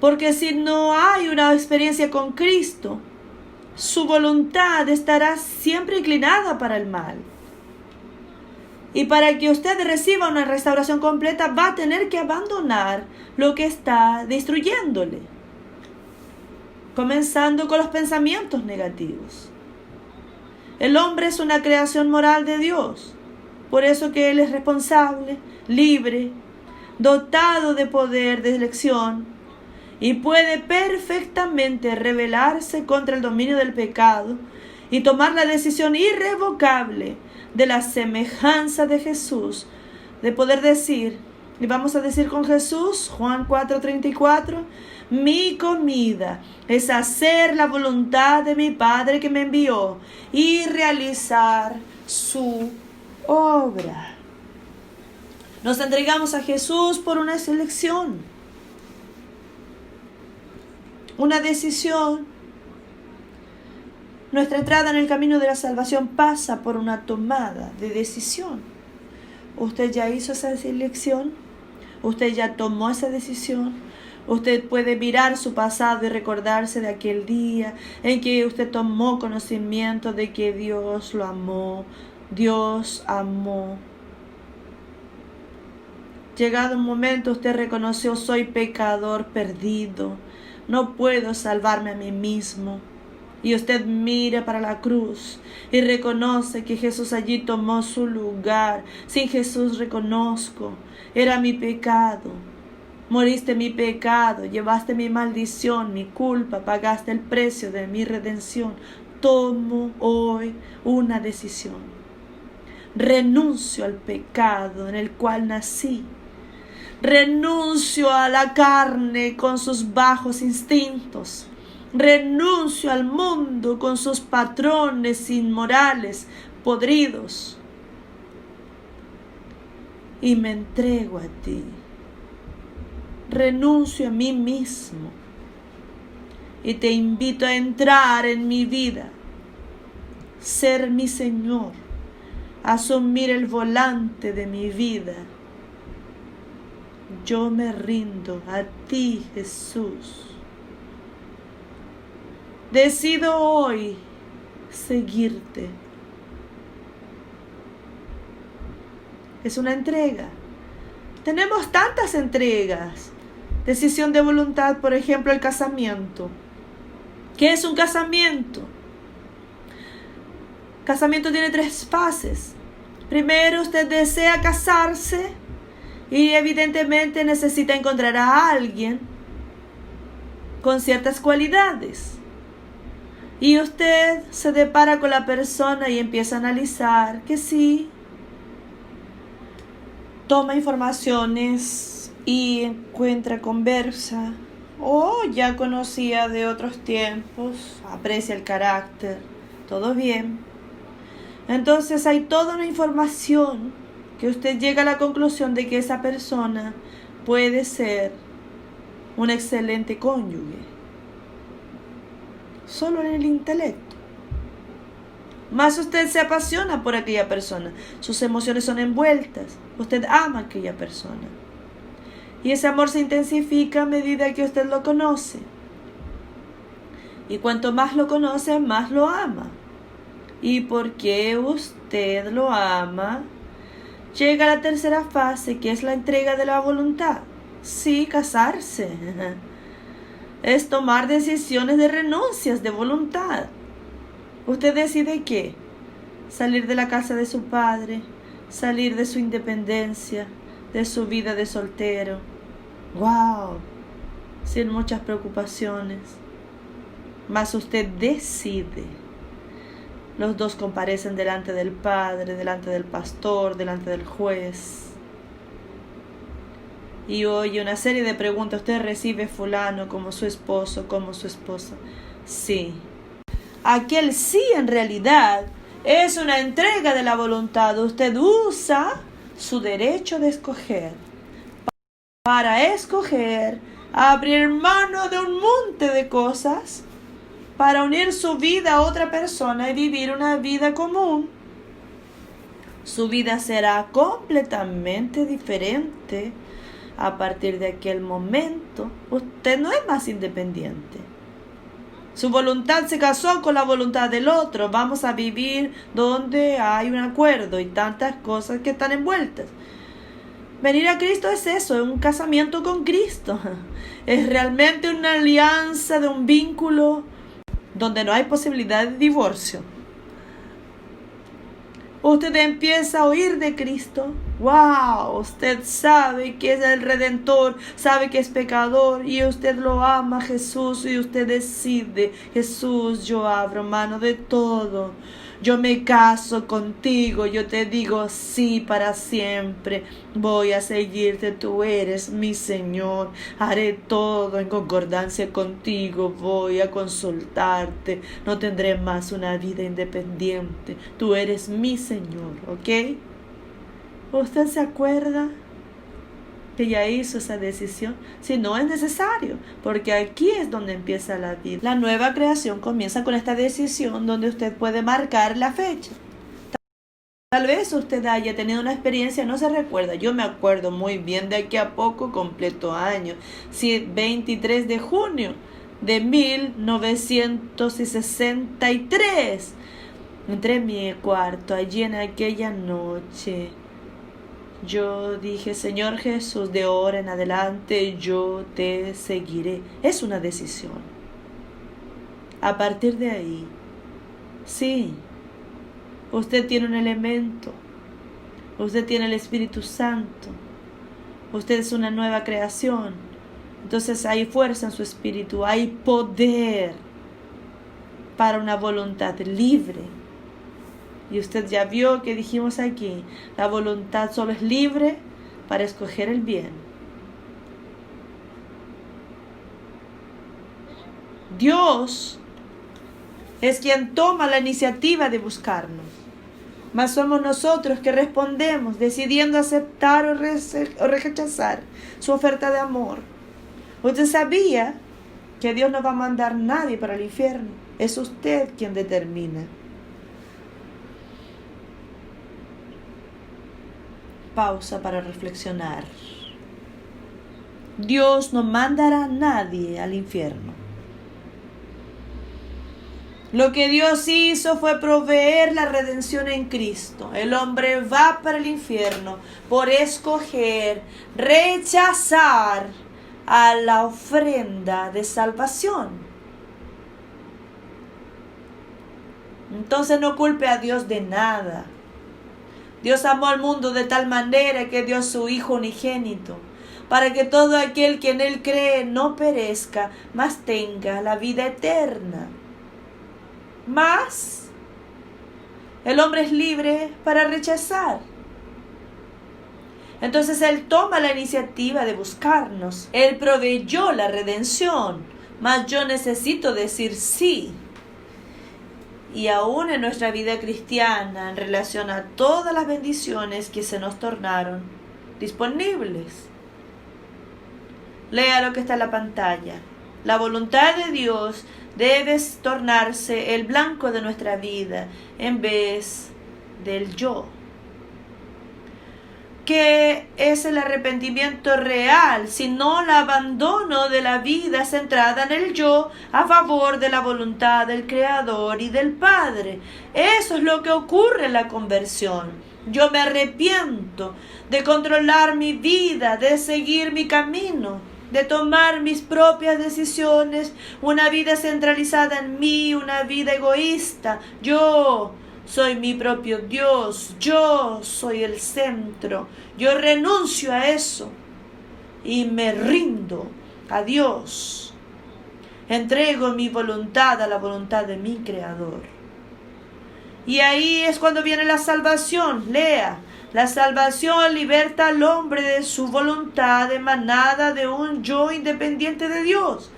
Porque si no hay una experiencia con Cristo, su voluntad estará siempre inclinada para el mal. Y para que usted reciba una restauración completa, va a tener que abandonar lo que está destruyéndole. Comenzando con los pensamientos negativos. El hombre es una creación moral de Dios. Por eso que Él es responsable, libre, dotado de poder de elección y puede perfectamente rebelarse contra el dominio del pecado y tomar la decisión irrevocable de la semejanza de Jesús, de poder decir, y vamos a decir con Jesús, Juan 4:34, mi comida es hacer la voluntad de mi Padre que me envió y realizar su obra. Nos entregamos a Jesús por una selección, una decisión. Nuestra entrada en el camino de la salvación pasa por una tomada de decisión. ¿Usted ya hizo esa elección? ¿Usted ya tomó esa decisión? Usted puede mirar su pasado y recordarse de aquel día en que usted tomó conocimiento de que Dios lo amó. Dios amó. Llegado un momento, usted reconoció: soy pecador perdido. No puedo salvarme a mí mismo. Y usted mira para la cruz y reconoce que Jesús allí tomó su lugar. Sin Jesús reconozco, era mi pecado. Moriste mi pecado, llevaste mi maldición, mi culpa, pagaste el precio de mi redención. Tomo hoy una decisión. Renuncio al pecado en el cual nací. Renuncio a la carne con sus bajos instintos. Renuncio al mundo con sus patrones inmorales, podridos. Y me entrego a ti. Renuncio a mí mismo. Y te invito a entrar en mi vida. Ser mi Señor. Asumir el volante de mi vida. Yo me rindo a ti, Jesús. Decido hoy seguirte. Es una entrega. Tenemos tantas entregas. Decisión de voluntad, por ejemplo, el casamiento. ¿Qué es un casamiento? Casamiento tiene 3 fases. Primero, usted desea casarse y evidentemente necesita encontrar a alguien con ciertas cualidades. Y usted se depara con la persona y empieza a analizar que sí. Toma informaciones y encuentra, conversa. O ya conocía de otros tiempos, aprecia el carácter, todo bien. Entonces hay toda una información que usted llega a la conclusión de que esa persona puede ser un excelente cónyuge. Solo en el intelecto. Más usted se apasiona por aquella persona. Sus emociones son envueltas. Usted ama a aquella persona. Y ese amor se intensifica a medida que usted lo conoce. Y cuanto más lo conoce, más lo ama. Y porque usted lo ama, llega a la tercera fase, que es la entrega de la voluntad. Sí, casarse. Es tomar decisiones de renuncias, de voluntad. Usted decide qué. Salir de la casa de su padre, salir de su independencia, de su vida de soltero. ¡Wow! Sin muchas preocupaciones. Mas usted decide. Los dos comparecen delante del padre, delante del pastor, delante del juez. Y oye una serie de preguntas. ¿Usted recibe fulano como su esposo, como su esposa? Sí. Aquel sí en realidad es una entrega de la voluntad. Usted usa su derecho de escoger para escoger abrir mano de un monte de cosas para unir su vida a otra persona y vivir una vida común. Su vida será completamente diferente. A partir de aquel momento, usted no es más independiente. Su voluntad se casó con la voluntad del otro. Vamos a vivir donde hay un acuerdo y tantas cosas que están envueltas. Venir a Cristo es eso, es un casamiento con Cristo. Es realmente una alianza de un vínculo donde no hay posibilidad de divorcio. Usted empieza a oír de Cristo. ¡Wow! Usted sabe que es el Redentor, sabe que es pecador y usted lo ama, Jesús, y usted decide, Jesús, yo abro mano de todo. Yo me caso contigo, yo te digo sí para siempre. Voy a seguirte, tú eres mi Señor. Haré todo en concordancia contigo. Voy a consultarte. No tendré más una vida independiente. Tú eres mi Señor, ¿ok? ¿Usted se acuerda que ya hizo esa decisión? Si no, es necesario, porque aquí es donde empieza la vida. La nueva creación comienza con esta decisión donde usted puede marcar la fecha. Tal vez usted haya tenido una experiencia, no se recuerda. Yo me acuerdo muy bien, de aquí a poco completo año. Sí, 23 de junio de 1963. Entré en mi cuarto allí en aquella noche. Yo dije, Señor Jesús, de ahora en adelante yo te seguiré. Es una decisión. A partir de ahí, sí, usted tiene un elemento. Usted tiene el Espíritu Santo. Usted es una nueva creación. Entonces hay fuerza en su espíritu. Hay poder para una voluntad libre. Y usted ya vio que dijimos aquí, la voluntad solo es libre para escoger el bien. Dios es quien toma la iniciativa de buscarnos, mas somos nosotros que respondemos, decidiendo aceptar o rechazar su oferta de amor. Usted sabía que Dios no va a mandar a nadie para el infierno, es usted quien determina. Pausa para reflexionar. Dios no mandará a nadie al infierno. Lo que Dios hizo fue proveer la redención en Cristo. El hombre va para el infierno por escoger, rechazar a la ofrenda de salvación. Entonces no culpe a Dios de nada. Dios amó al mundo de tal manera que dio a su Hijo unigénito, para que todo aquel que en Él cree no perezca, mas tenga la vida eterna. Mas el hombre es libre para rechazar. Entonces Él toma la iniciativa de buscarnos. Él proveyó la redención, mas yo necesito decir sí. Y aún en nuestra vida cristiana, en relación a todas las bendiciones que se nos tornaron disponibles. Lea lo que está en la pantalla. La voluntad de Dios debe tornarse el blanco de nuestra vida en vez del yo. ¿Qué es el arrepentimiento real, sino el abandono de la vida centrada en el yo a favor de la voluntad del Creador y del Padre? Eso es lo que ocurre en la conversión. Yo me arrepiento de controlar mi vida, de seguir mi camino, de tomar mis propias decisiones, una vida centralizada en mí, una vida egoísta. Yo soy mi propio Dios, yo soy el centro. Yo renuncio a eso y me rindo a Dios. Entrego mi voluntad a la voluntad de mi Creador. Y ahí es cuando viene la salvación. Lea. La salvación liberta al hombre de su voluntad emanada de un yo independiente de Dios,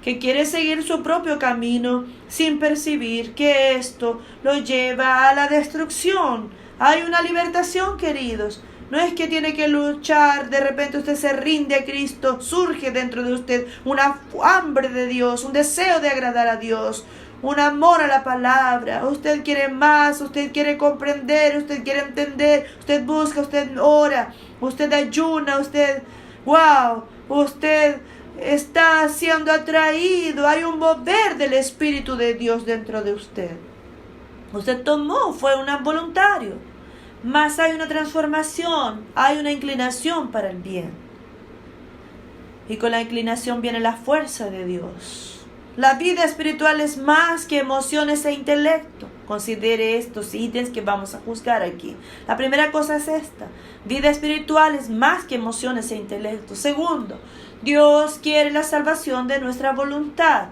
que quiere seguir su propio camino sin percibir que esto lo lleva a la destrucción. Hay una libertación, queridos. No es que tiene que luchar, de repente usted se rinde a Cristo, surge dentro de usted una hambre de Dios, un deseo de agradar a Dios, un amor a la palabra. Usted quiere más, usted quiere comprender, usted quiere entender, usted busca, usted ora, usted ayuna, usted, usted está siendo atraído, hay un mover del Espíritu de Dios dentro de usted. Usted tomó, fue un voluntario, mas hay una transformación, hay una inclinación para el bien. Y con la inclinación viene la fuerza de Dios. La vida espiritual es más que emociones e intelecto. Considere estos ítems que vamos a juzgar aquí. La primera cosa es esta: vida espiritual es más que emociones e intelecto. Segundo, Dios quiere la salvación de nuestra voluntad.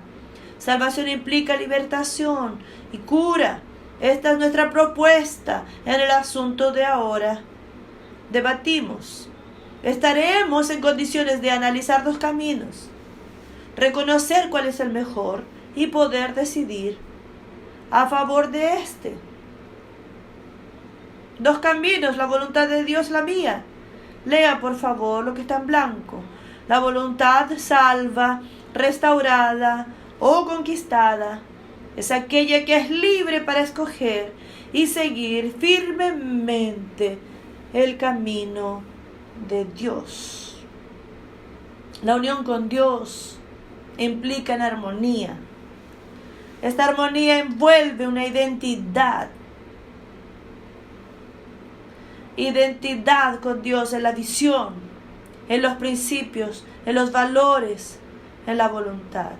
Salvación implica libertación y cura. Esta es nuestra propuesta en el asunto de ahora. Debatimos. Estaremos en condiciones de analizar dos caminos, reconocer cuál es el mejor y poder decidir a favor de este. Dos caminos, la voluntad de Dios, la mía. Lea por favor lo que está en blanco. La voluntad salva, restaurada o conquistada es aquella que es libre para escoger y seguir firmemente el camino de Dios. La unión con Dios implica en armonía. Esta armonía envuelve una identidad. Identidad con Dios en la visión, en los principios, en los valores, en la voluntad.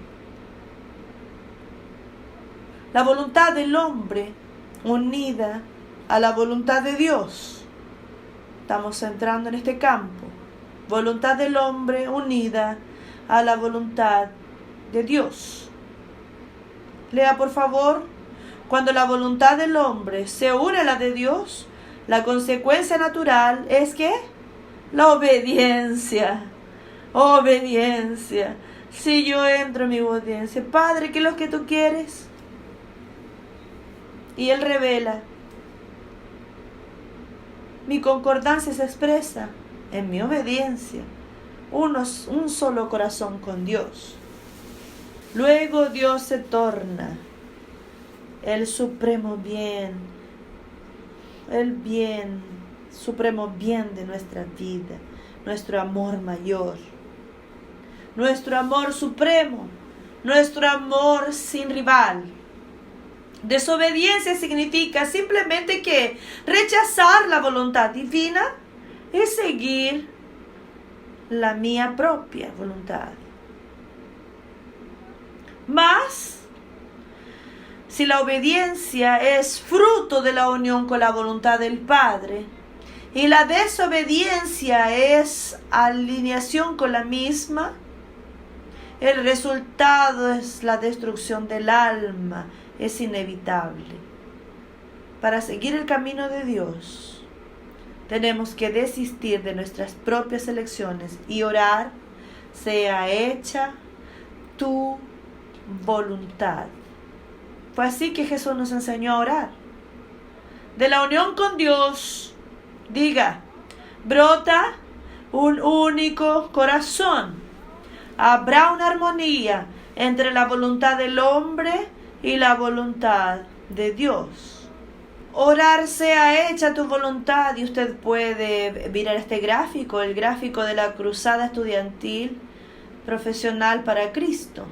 La voluntad del hombre unida a la voluntad de Dios. Estamos entrando en este campo. Voluntad del hombre unida a la voluntad de Dios. Lea por favor. Cuando la voluntad del hombre se une a la de Dios, la consecuencia natural es que la obediencia. Obediencia. Si yo entro en mi obediencia, Padre, ¿qué es lo que tú quieres? Y Él revela. Mi concordancia se expresa en mi obediencia. Un solo corazón con Dios. Luego Dios se torna el supremo bien, el bien, supremo bien de nuestra vida, nuestro amor mayor, nuestro amor supremo, nuestro amor sin rival. Desobediencia significa simplemente que rechazar la voluntad divina y seguir la mía propia voluntad. Mas, si la obediencia es fruto de la unión con la voluntad del Padre y la desobediencia es alineación con la misma, el resultado es la destrucción del alma. Es inevitable. Para seguir el camino de Dios, tenemos que desistir de nuestras propias elecciones y orar: sea hecha tu voluntad. Fue así que Jesús nos enseñó a orar. De la unión con Dios, diga, brota un único corazón. Habrá una armonía entre la voluntad del hombre y la voluntad de Dios. Orar: sea hecha tu voluntad. Y usted puede mirar este gráfico, el gráfico de la cruzada estudiantil profesional para Cristo,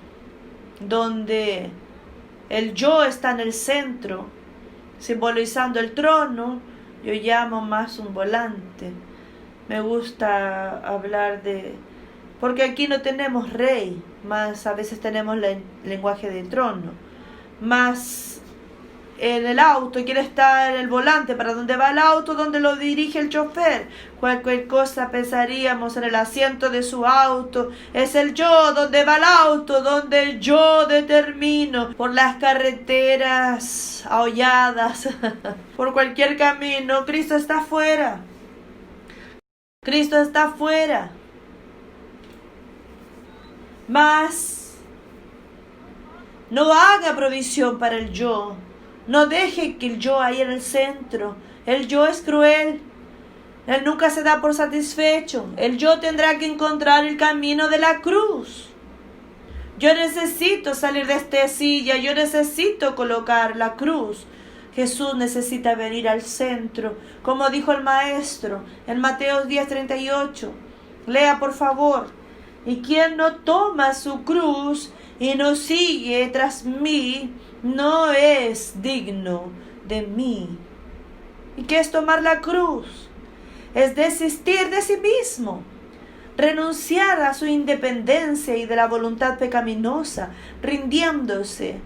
donde el yo está en el centro, simbolizando el trono. Yo llamo más un volante. Me gusta hablar de... porque aquí no tenemos rey, más a veces tenemos el lenguaje de trono. Más en el auto, ¿quién está en el volante? ¿Para dónde va el auto? ¿Dónde lo dirige el chofer? Cualquier cosa pensaríamos en el asiento de su auto. Es el yo, donde va el auto, donde yo determino. Por las carreteras aholladas, por cualquier camino, Cristo está afuera. Cristo está afuera. Mas no haga provisión para el yo. No deje que el yo ahí en el centro. El yo es cruel. Él nunca se da por satisfecho. El yo tendrá que encontrar el camino de la cruz. Yo necesito salir de esta silla. Yo necesito colocar la cruz. Jesús necesita venir al centro. Como dijo el Maestro en Mateo 10:38. Lea por favor. Y quien no toma su cruz y no sigue tras mí, no es digno de mí. ¿Y qué es tomar la cruz? Es desistir de sí mismo, renunciar a su independencia y de la voluntad pecaminosa, rindiéndose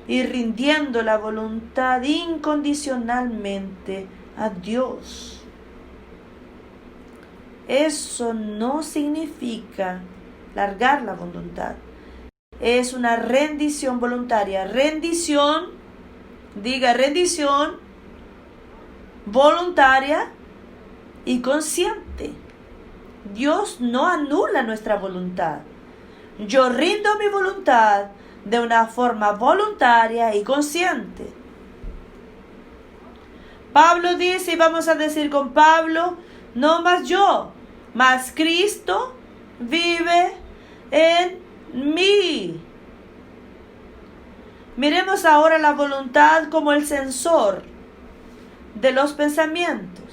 y rindiendo la voluntad incondicionalmente a Dios. Eso no significa largar la voluntad. Es una rendición voluntaria. Rendición, diga rendición, voluntaria y consciente. Dios no anula nuestra voluntad. Yo rindo mi voluntad de una forma voluntaria y consciente. Pablo dice, y vamos a decir con Pablo, no más yo, mas Cristo vive en mí. Miremos ahora la voluntad como el sensor de los pensamientos.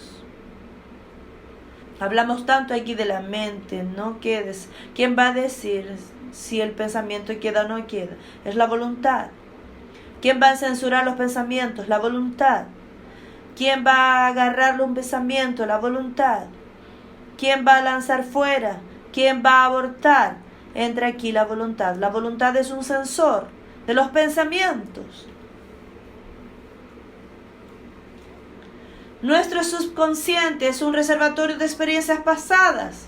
Hablamos tanto aquí de la mente, ¿no? ¿Quién va a decir si el pensamiento queda o no queda? Es la voluntad. ¿Quién va a censurar los pensamientos? La voluntad. ¿Quién va a agarrar un pensamiento? La voluntad. ¿Quién va a lanzar fuera? ¿Quién va a abortar? Entra aquí la voluntad. La voluntad es un sensor de los pensamientos. Nuestro subconsciente es un reservatorio de experiencias pasadas.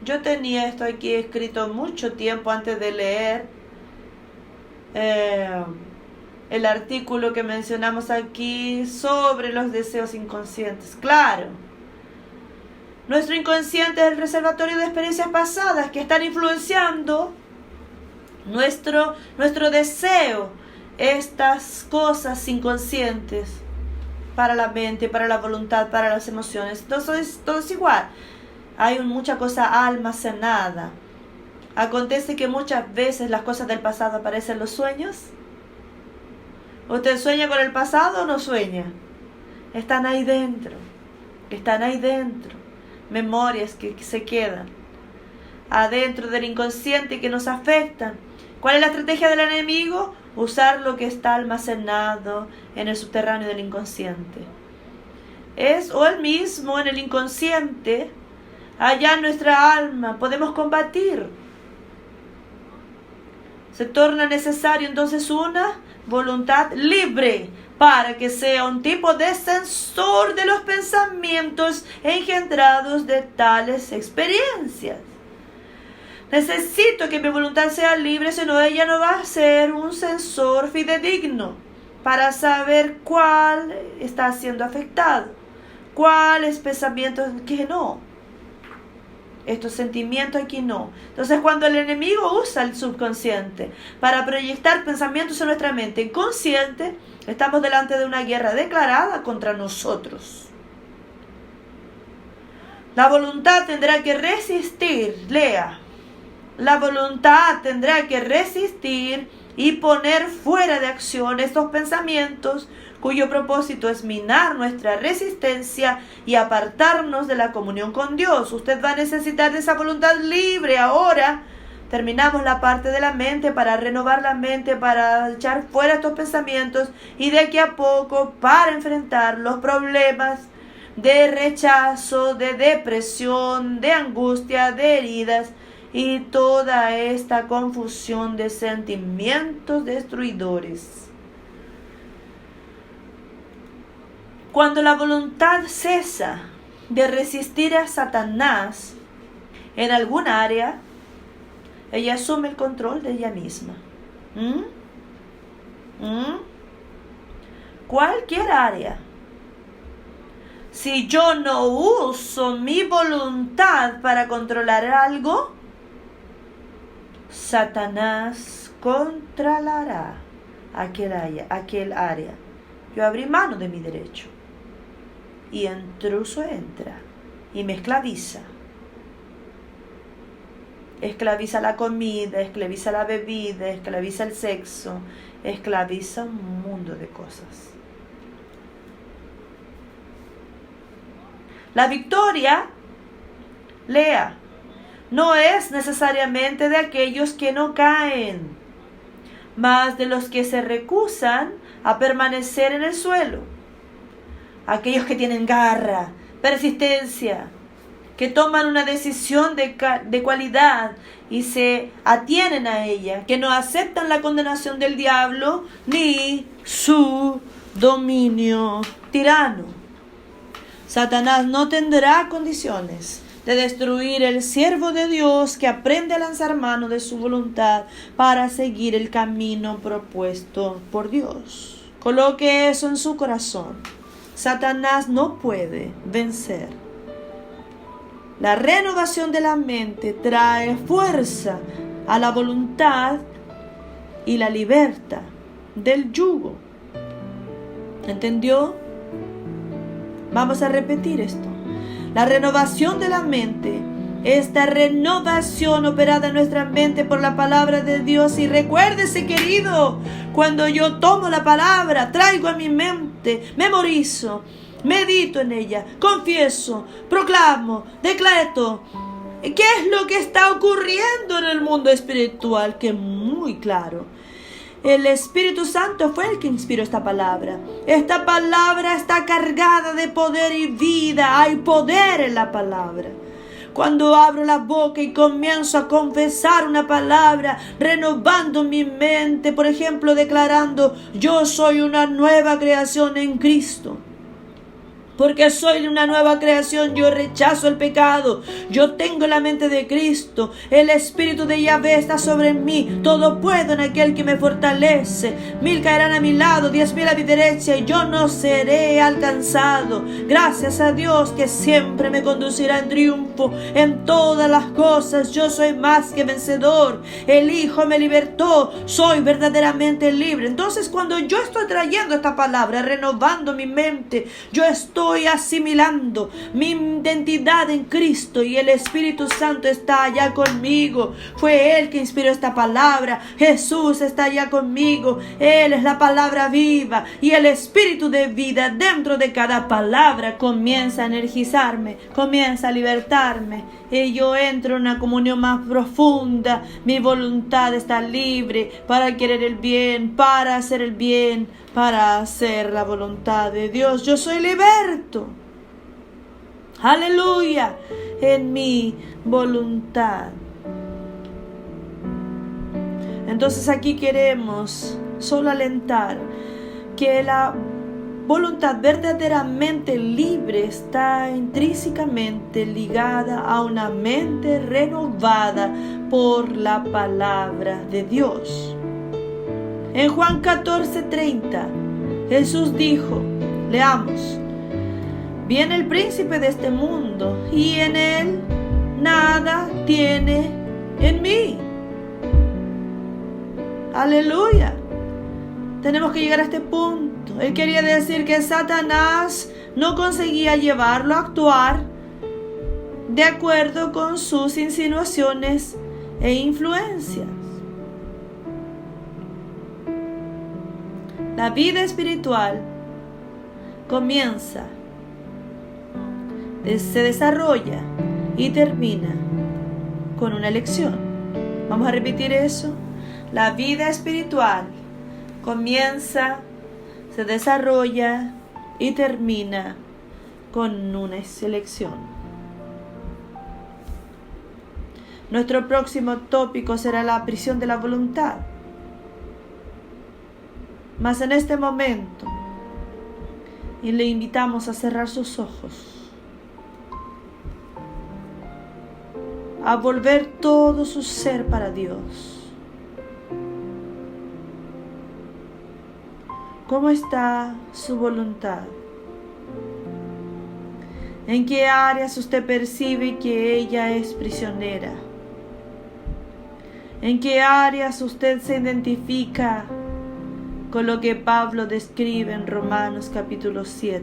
Yo tenía esto aquí escrito mucho tiempo antes de leer el artículo que mencionamos aquí sobre los deseos inconscientes. Claro, nuestro inconsciente es el reservatorio de experiencias pasadas que están influenciando nuestro deseo, estas cosas inconscientes para la mente, para la voluntad, para las emociones. Entonces, todo es igual. Hay mucha cosa almacenada. Acontece que muchas veces las cosas del pasado aparecen en los sueños. ¿Usted sueña con el pasado o no sueña? Están ahí dentro. Están ahí dentro. Memorias que se quedan adentro del inconsciente que nos afectan. ¿Cuál es la estrategia del enemigo? Usar lo que está almacenado en el subterráneo del inconsciente. O él mismo en el inconsciente, allá en nuestra alma, podemos combatir. Se torna necesario entonces una voluntad libre para que sea un tipo de sensor de los pensamientos engendrados de tales experiencias. Necesito que mi voluntad sea libre, si no ella no va a ser un sensor fidedigno para saber cuál está siendo afectado, cuáles pensamientos que no. Estos sentimientos aquí no. Entonces, cuando el enemigo usa el subconsciente para proyectar pensamientos en nuestra mente inconsciente, estamos delante de una guerra declarada contra nosotros. La voluntad tendrá que resistir, lea. La voluntad tendrá que resistir y poner fuera de acción estos pensamientos cuyo propósito es minar nuestra resistencia y apartarnos de la comunión con Dios. Usted va a necesitar de esa voluntad libre ahora. Terminamos la parte de la mente para renovar la mente, para echar fuera estos pensamientos y de aquí a poco para enfrentar los problemas de rechazo, de depresión, de angustia, de heridas y toda esta confusión de sentimientos destruidores. Cuando la voluntad cesa de resistir a Satanás en alguna área, ella asume el control de ella misma. Cualquier área. Si yo no uso mi voluntad para controlar algo, Satanás controlará aquel área. Yo abrí mano de mi derecho. Y intruso entra y me esclaviza. Esclaviza la comida, esclaviza la bebida, esclaviza el sexo, esclaviza un mundo de cosas. La victoria, lea, no es necesariamente de aquellos que no caen, mas de los que se recusan a permanecer en el suelo. Aquellos que tienen garra, persistencia, que toman una decisión de cualidad y se atienen a ella, que no aceptan la condenación del diablo ni su dominio tirano. Satanás no tendrá condiciones de destruir el siervo de Dios que aprende a lanzar mano de su voluntad para seguir el camino propuesto por Dios. Coloque eso en su corazón. Satanás no puede vencer. La renovación de la mente trae fuerza a la voluntad y la libertad del yugo. ¿Entendió? Vamos a repetir esto. La renovación de la mente, esta renovación operada en nuestra mente por la palabra de Dios. Y recuérdese, querido, cuando yo tomo la palabra, traigo a mi mente, memorizo, medito en ella, confieso, proclamo, decreto. ¿Qué es lo que está ocurriendo en el mundo espiritual? Que es muy claro. El Espíritu Santo fue el que inspiró esta palabra. Esta palabra está cargada de poder y vida. Hay poder en la palabra. Cuando abro la boca y comienzo a confesar una palabra, renovando mi mente, por ejemplo, declarando: yo soy una nueva creación en Cristo. Porque soy una nueva creación, yo rechazo el pecado. Yo tengo la mente de Cristo. El Espíritu de Yahvé está sobre mí. Todo puedo en aquel que me fortalece. 1000 caerán a mi lado, 10,000 a mi derecha, y yo no seré alcanzado. Gracias a Dios que siempre me conducirá en triunfo en todas las cosas. Yo soy más que vencedor. El Hijo me libertó. Soy verdaderamente libre. Entonces, cuando yo estoy trayendo esta palabra, renovando mi mente, yo estoy asimilando mi identidad en Cristo, y el Espíritu Santo está allá conmigo. Fue Él que inspiró esta palabra. Jesús está allá conmigo. Él es la palabra viva, y el Espíritu de vida dentro de cada palabra comienza a energizarme, comienza a libertarme, y yo entro en una comunión más profunda. Mi voluntad está libre para querer el bien, para hacer el bien, para hacer la voluntad de Dios. Yo soy liberto. Aleluya. En mi voluntad. Entonces aquí queremos solo alentar que la voluntad verdaderamente libre está intrínsecamente ligada a una mente renovada por la palabra de Dios. En Juan 14:30, Jesús dijo, leamos: viene el príncipe de este mundo, y en él nada tiene en mí. Aleluya. Tenemos que llegar a este punto. Él quería decir que Satanás no conseguía llevarlo a actuar de acuerdo con sus insinuaciones e influencias. La vida espiritual comienza, se desarrolla y termina con una elección. Vamos a repetir eso. La vida espiritual comienza, se desarrolla y termina con una selección. Nuestro próximo tópico será la prisión de la voluntad. Mas en este momento, y le invitamos a cerrar sus ojos, a volver todo su ser para Dios. ¿Cómo está su voluntad? ¿En qué áreas usted percibe que ella es prisionera? ¿En qué áreas usted se identifica con lo que Pablo describe en Romanos capítulo 7?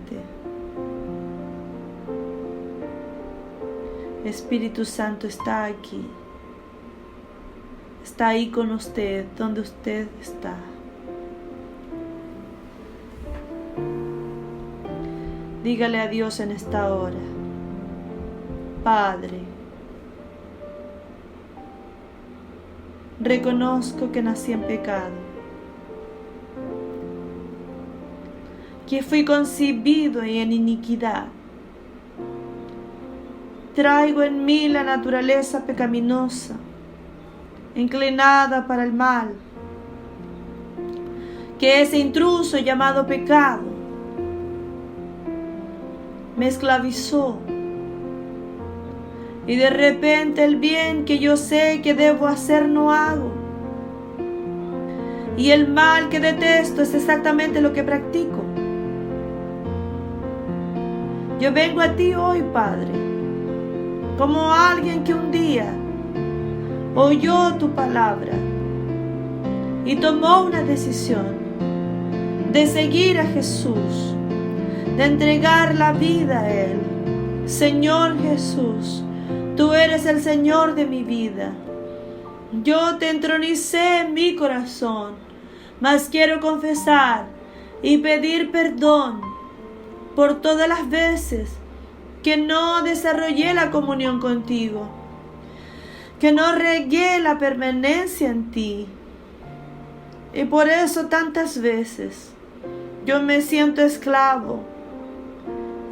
Espíritu Santo está aquí. Está ahí con usted, donde usted está. Dígale a Dios en esta hora: Padre, reconozco que nací en pecado, que fui concebido en iniquidad. Traigo en mí la naturaleza pecaminosa, inclinada para el mal, que ese intruso llamado pecado me esclavizó. Y de repente el bien que yo sé que debo hacer no hago. Y el mal que detesto es exactamente lo que practico. Yo vengo a ti hoy, Padre, como alguien que un día oyó tu palabra y tomó una decisión de seguir a Jesús, de entregar la vida a Él. Señor Jesús, tú eres el Señor de mi vida. Yo te entronicé en mi corazón, mas quiero confesar y pedir perdón por todas las veces que no desarrollé la comunión contigo, que no regué la permanencia en ti. Y por eso tantas veces yo me siento esclavo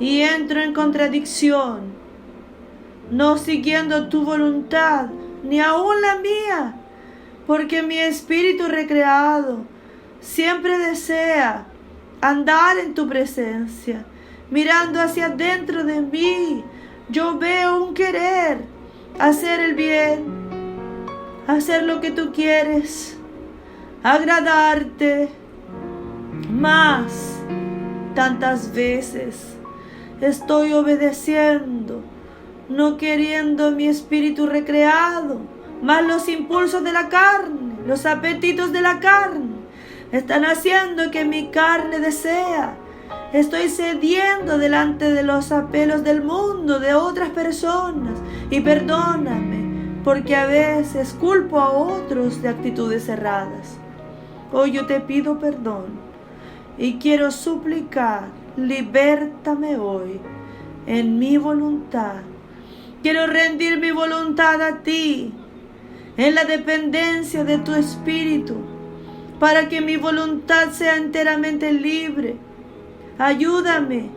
y entro en contradicción, no siguiendo tu voluntad, ni aún la mía, porque mi espíritu recreado siempre desea andar en tu presencia. Mirando hacia adentro de mí, yo veo un querer hacer el bien, hacer lo que tú quieres, agradarte. Mas tantas veces estoy obedeciendo, no queriendo mi espíritu recreado, mas los impulsos de la carne, los apetitos de la carne están haciendo que mi carne desea. Estoy cediendo delante de los apelos del mundo, de otras personas. Y perdóname, porque a veces culpo a otros de actitudes erradas. Hoy yo te pido perdón y quiero suplicar, libértame hoy en mi voluntad. Quiero rendir mi voluntad a ti, en la dependencia de tu espíritu, para que mi voluntad sea enteramente libre. Ayúdame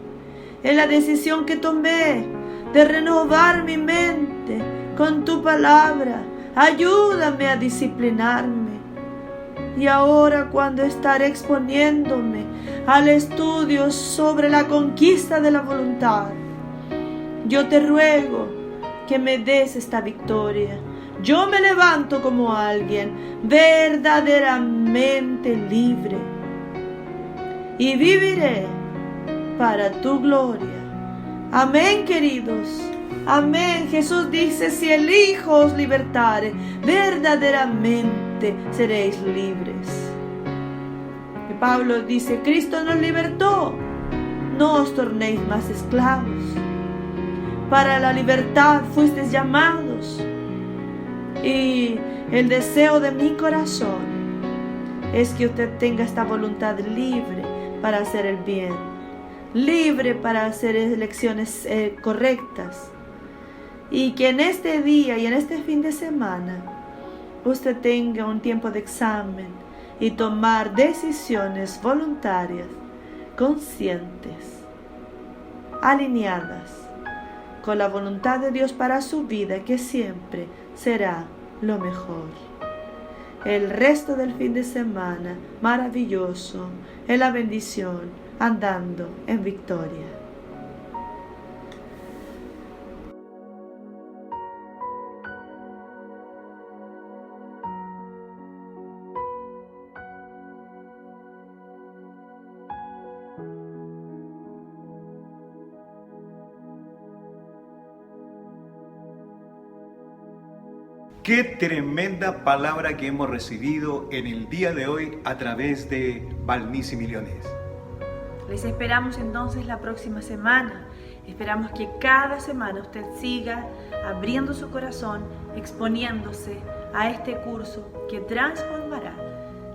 en la decisión que tomé de renovar mi mente con tu palabra. Ayúdame a disciplinarme. Y ahora, cuando estaré exponiéndome al estudio sobre la conquista de la voluntad, yo te ruego que me des esta victoria. Yo me levanto como alguien verdaderamente libre y viviré para tu gloria. Amén, queridos. Amén. Jesús dice, si el Hijo os libertare, verdaderamente seréis libres. Y Pablo dice, Cristo nos libertó, no os tornéis más esclavos. Para la libertad fuisteis llamados. Y el deseo de mi corazón es que usted tenga esta voluntad libre para hacer el bien, libre para hacer elecciones correctas, y que en este día y en este fin de semana usted tenga un tiempo de examen y tomar decisiones voluntarias, conscientes, alineadas con la voluntad de Dios para su vida, que siempre será lo mejor. El resto del fin de semana maravilloso, en la bendición, andando en victoria. Qué tremenda palabra que hemos recibido en el día de hoy a través de Valnici Millones. Les esperamos entonces la próxima semana. Esperamos que cada semana usted siga abriendo su corazón, exponiéndose a este curso que transformará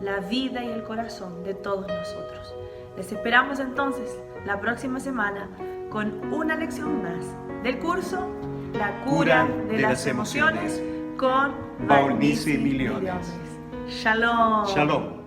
la vida y el corazón de todos nosotros. Les esperamos entonces la próxima semana con una lección más del curso La cura de las emociones con Baulnice Millones. Shalom. Shalom.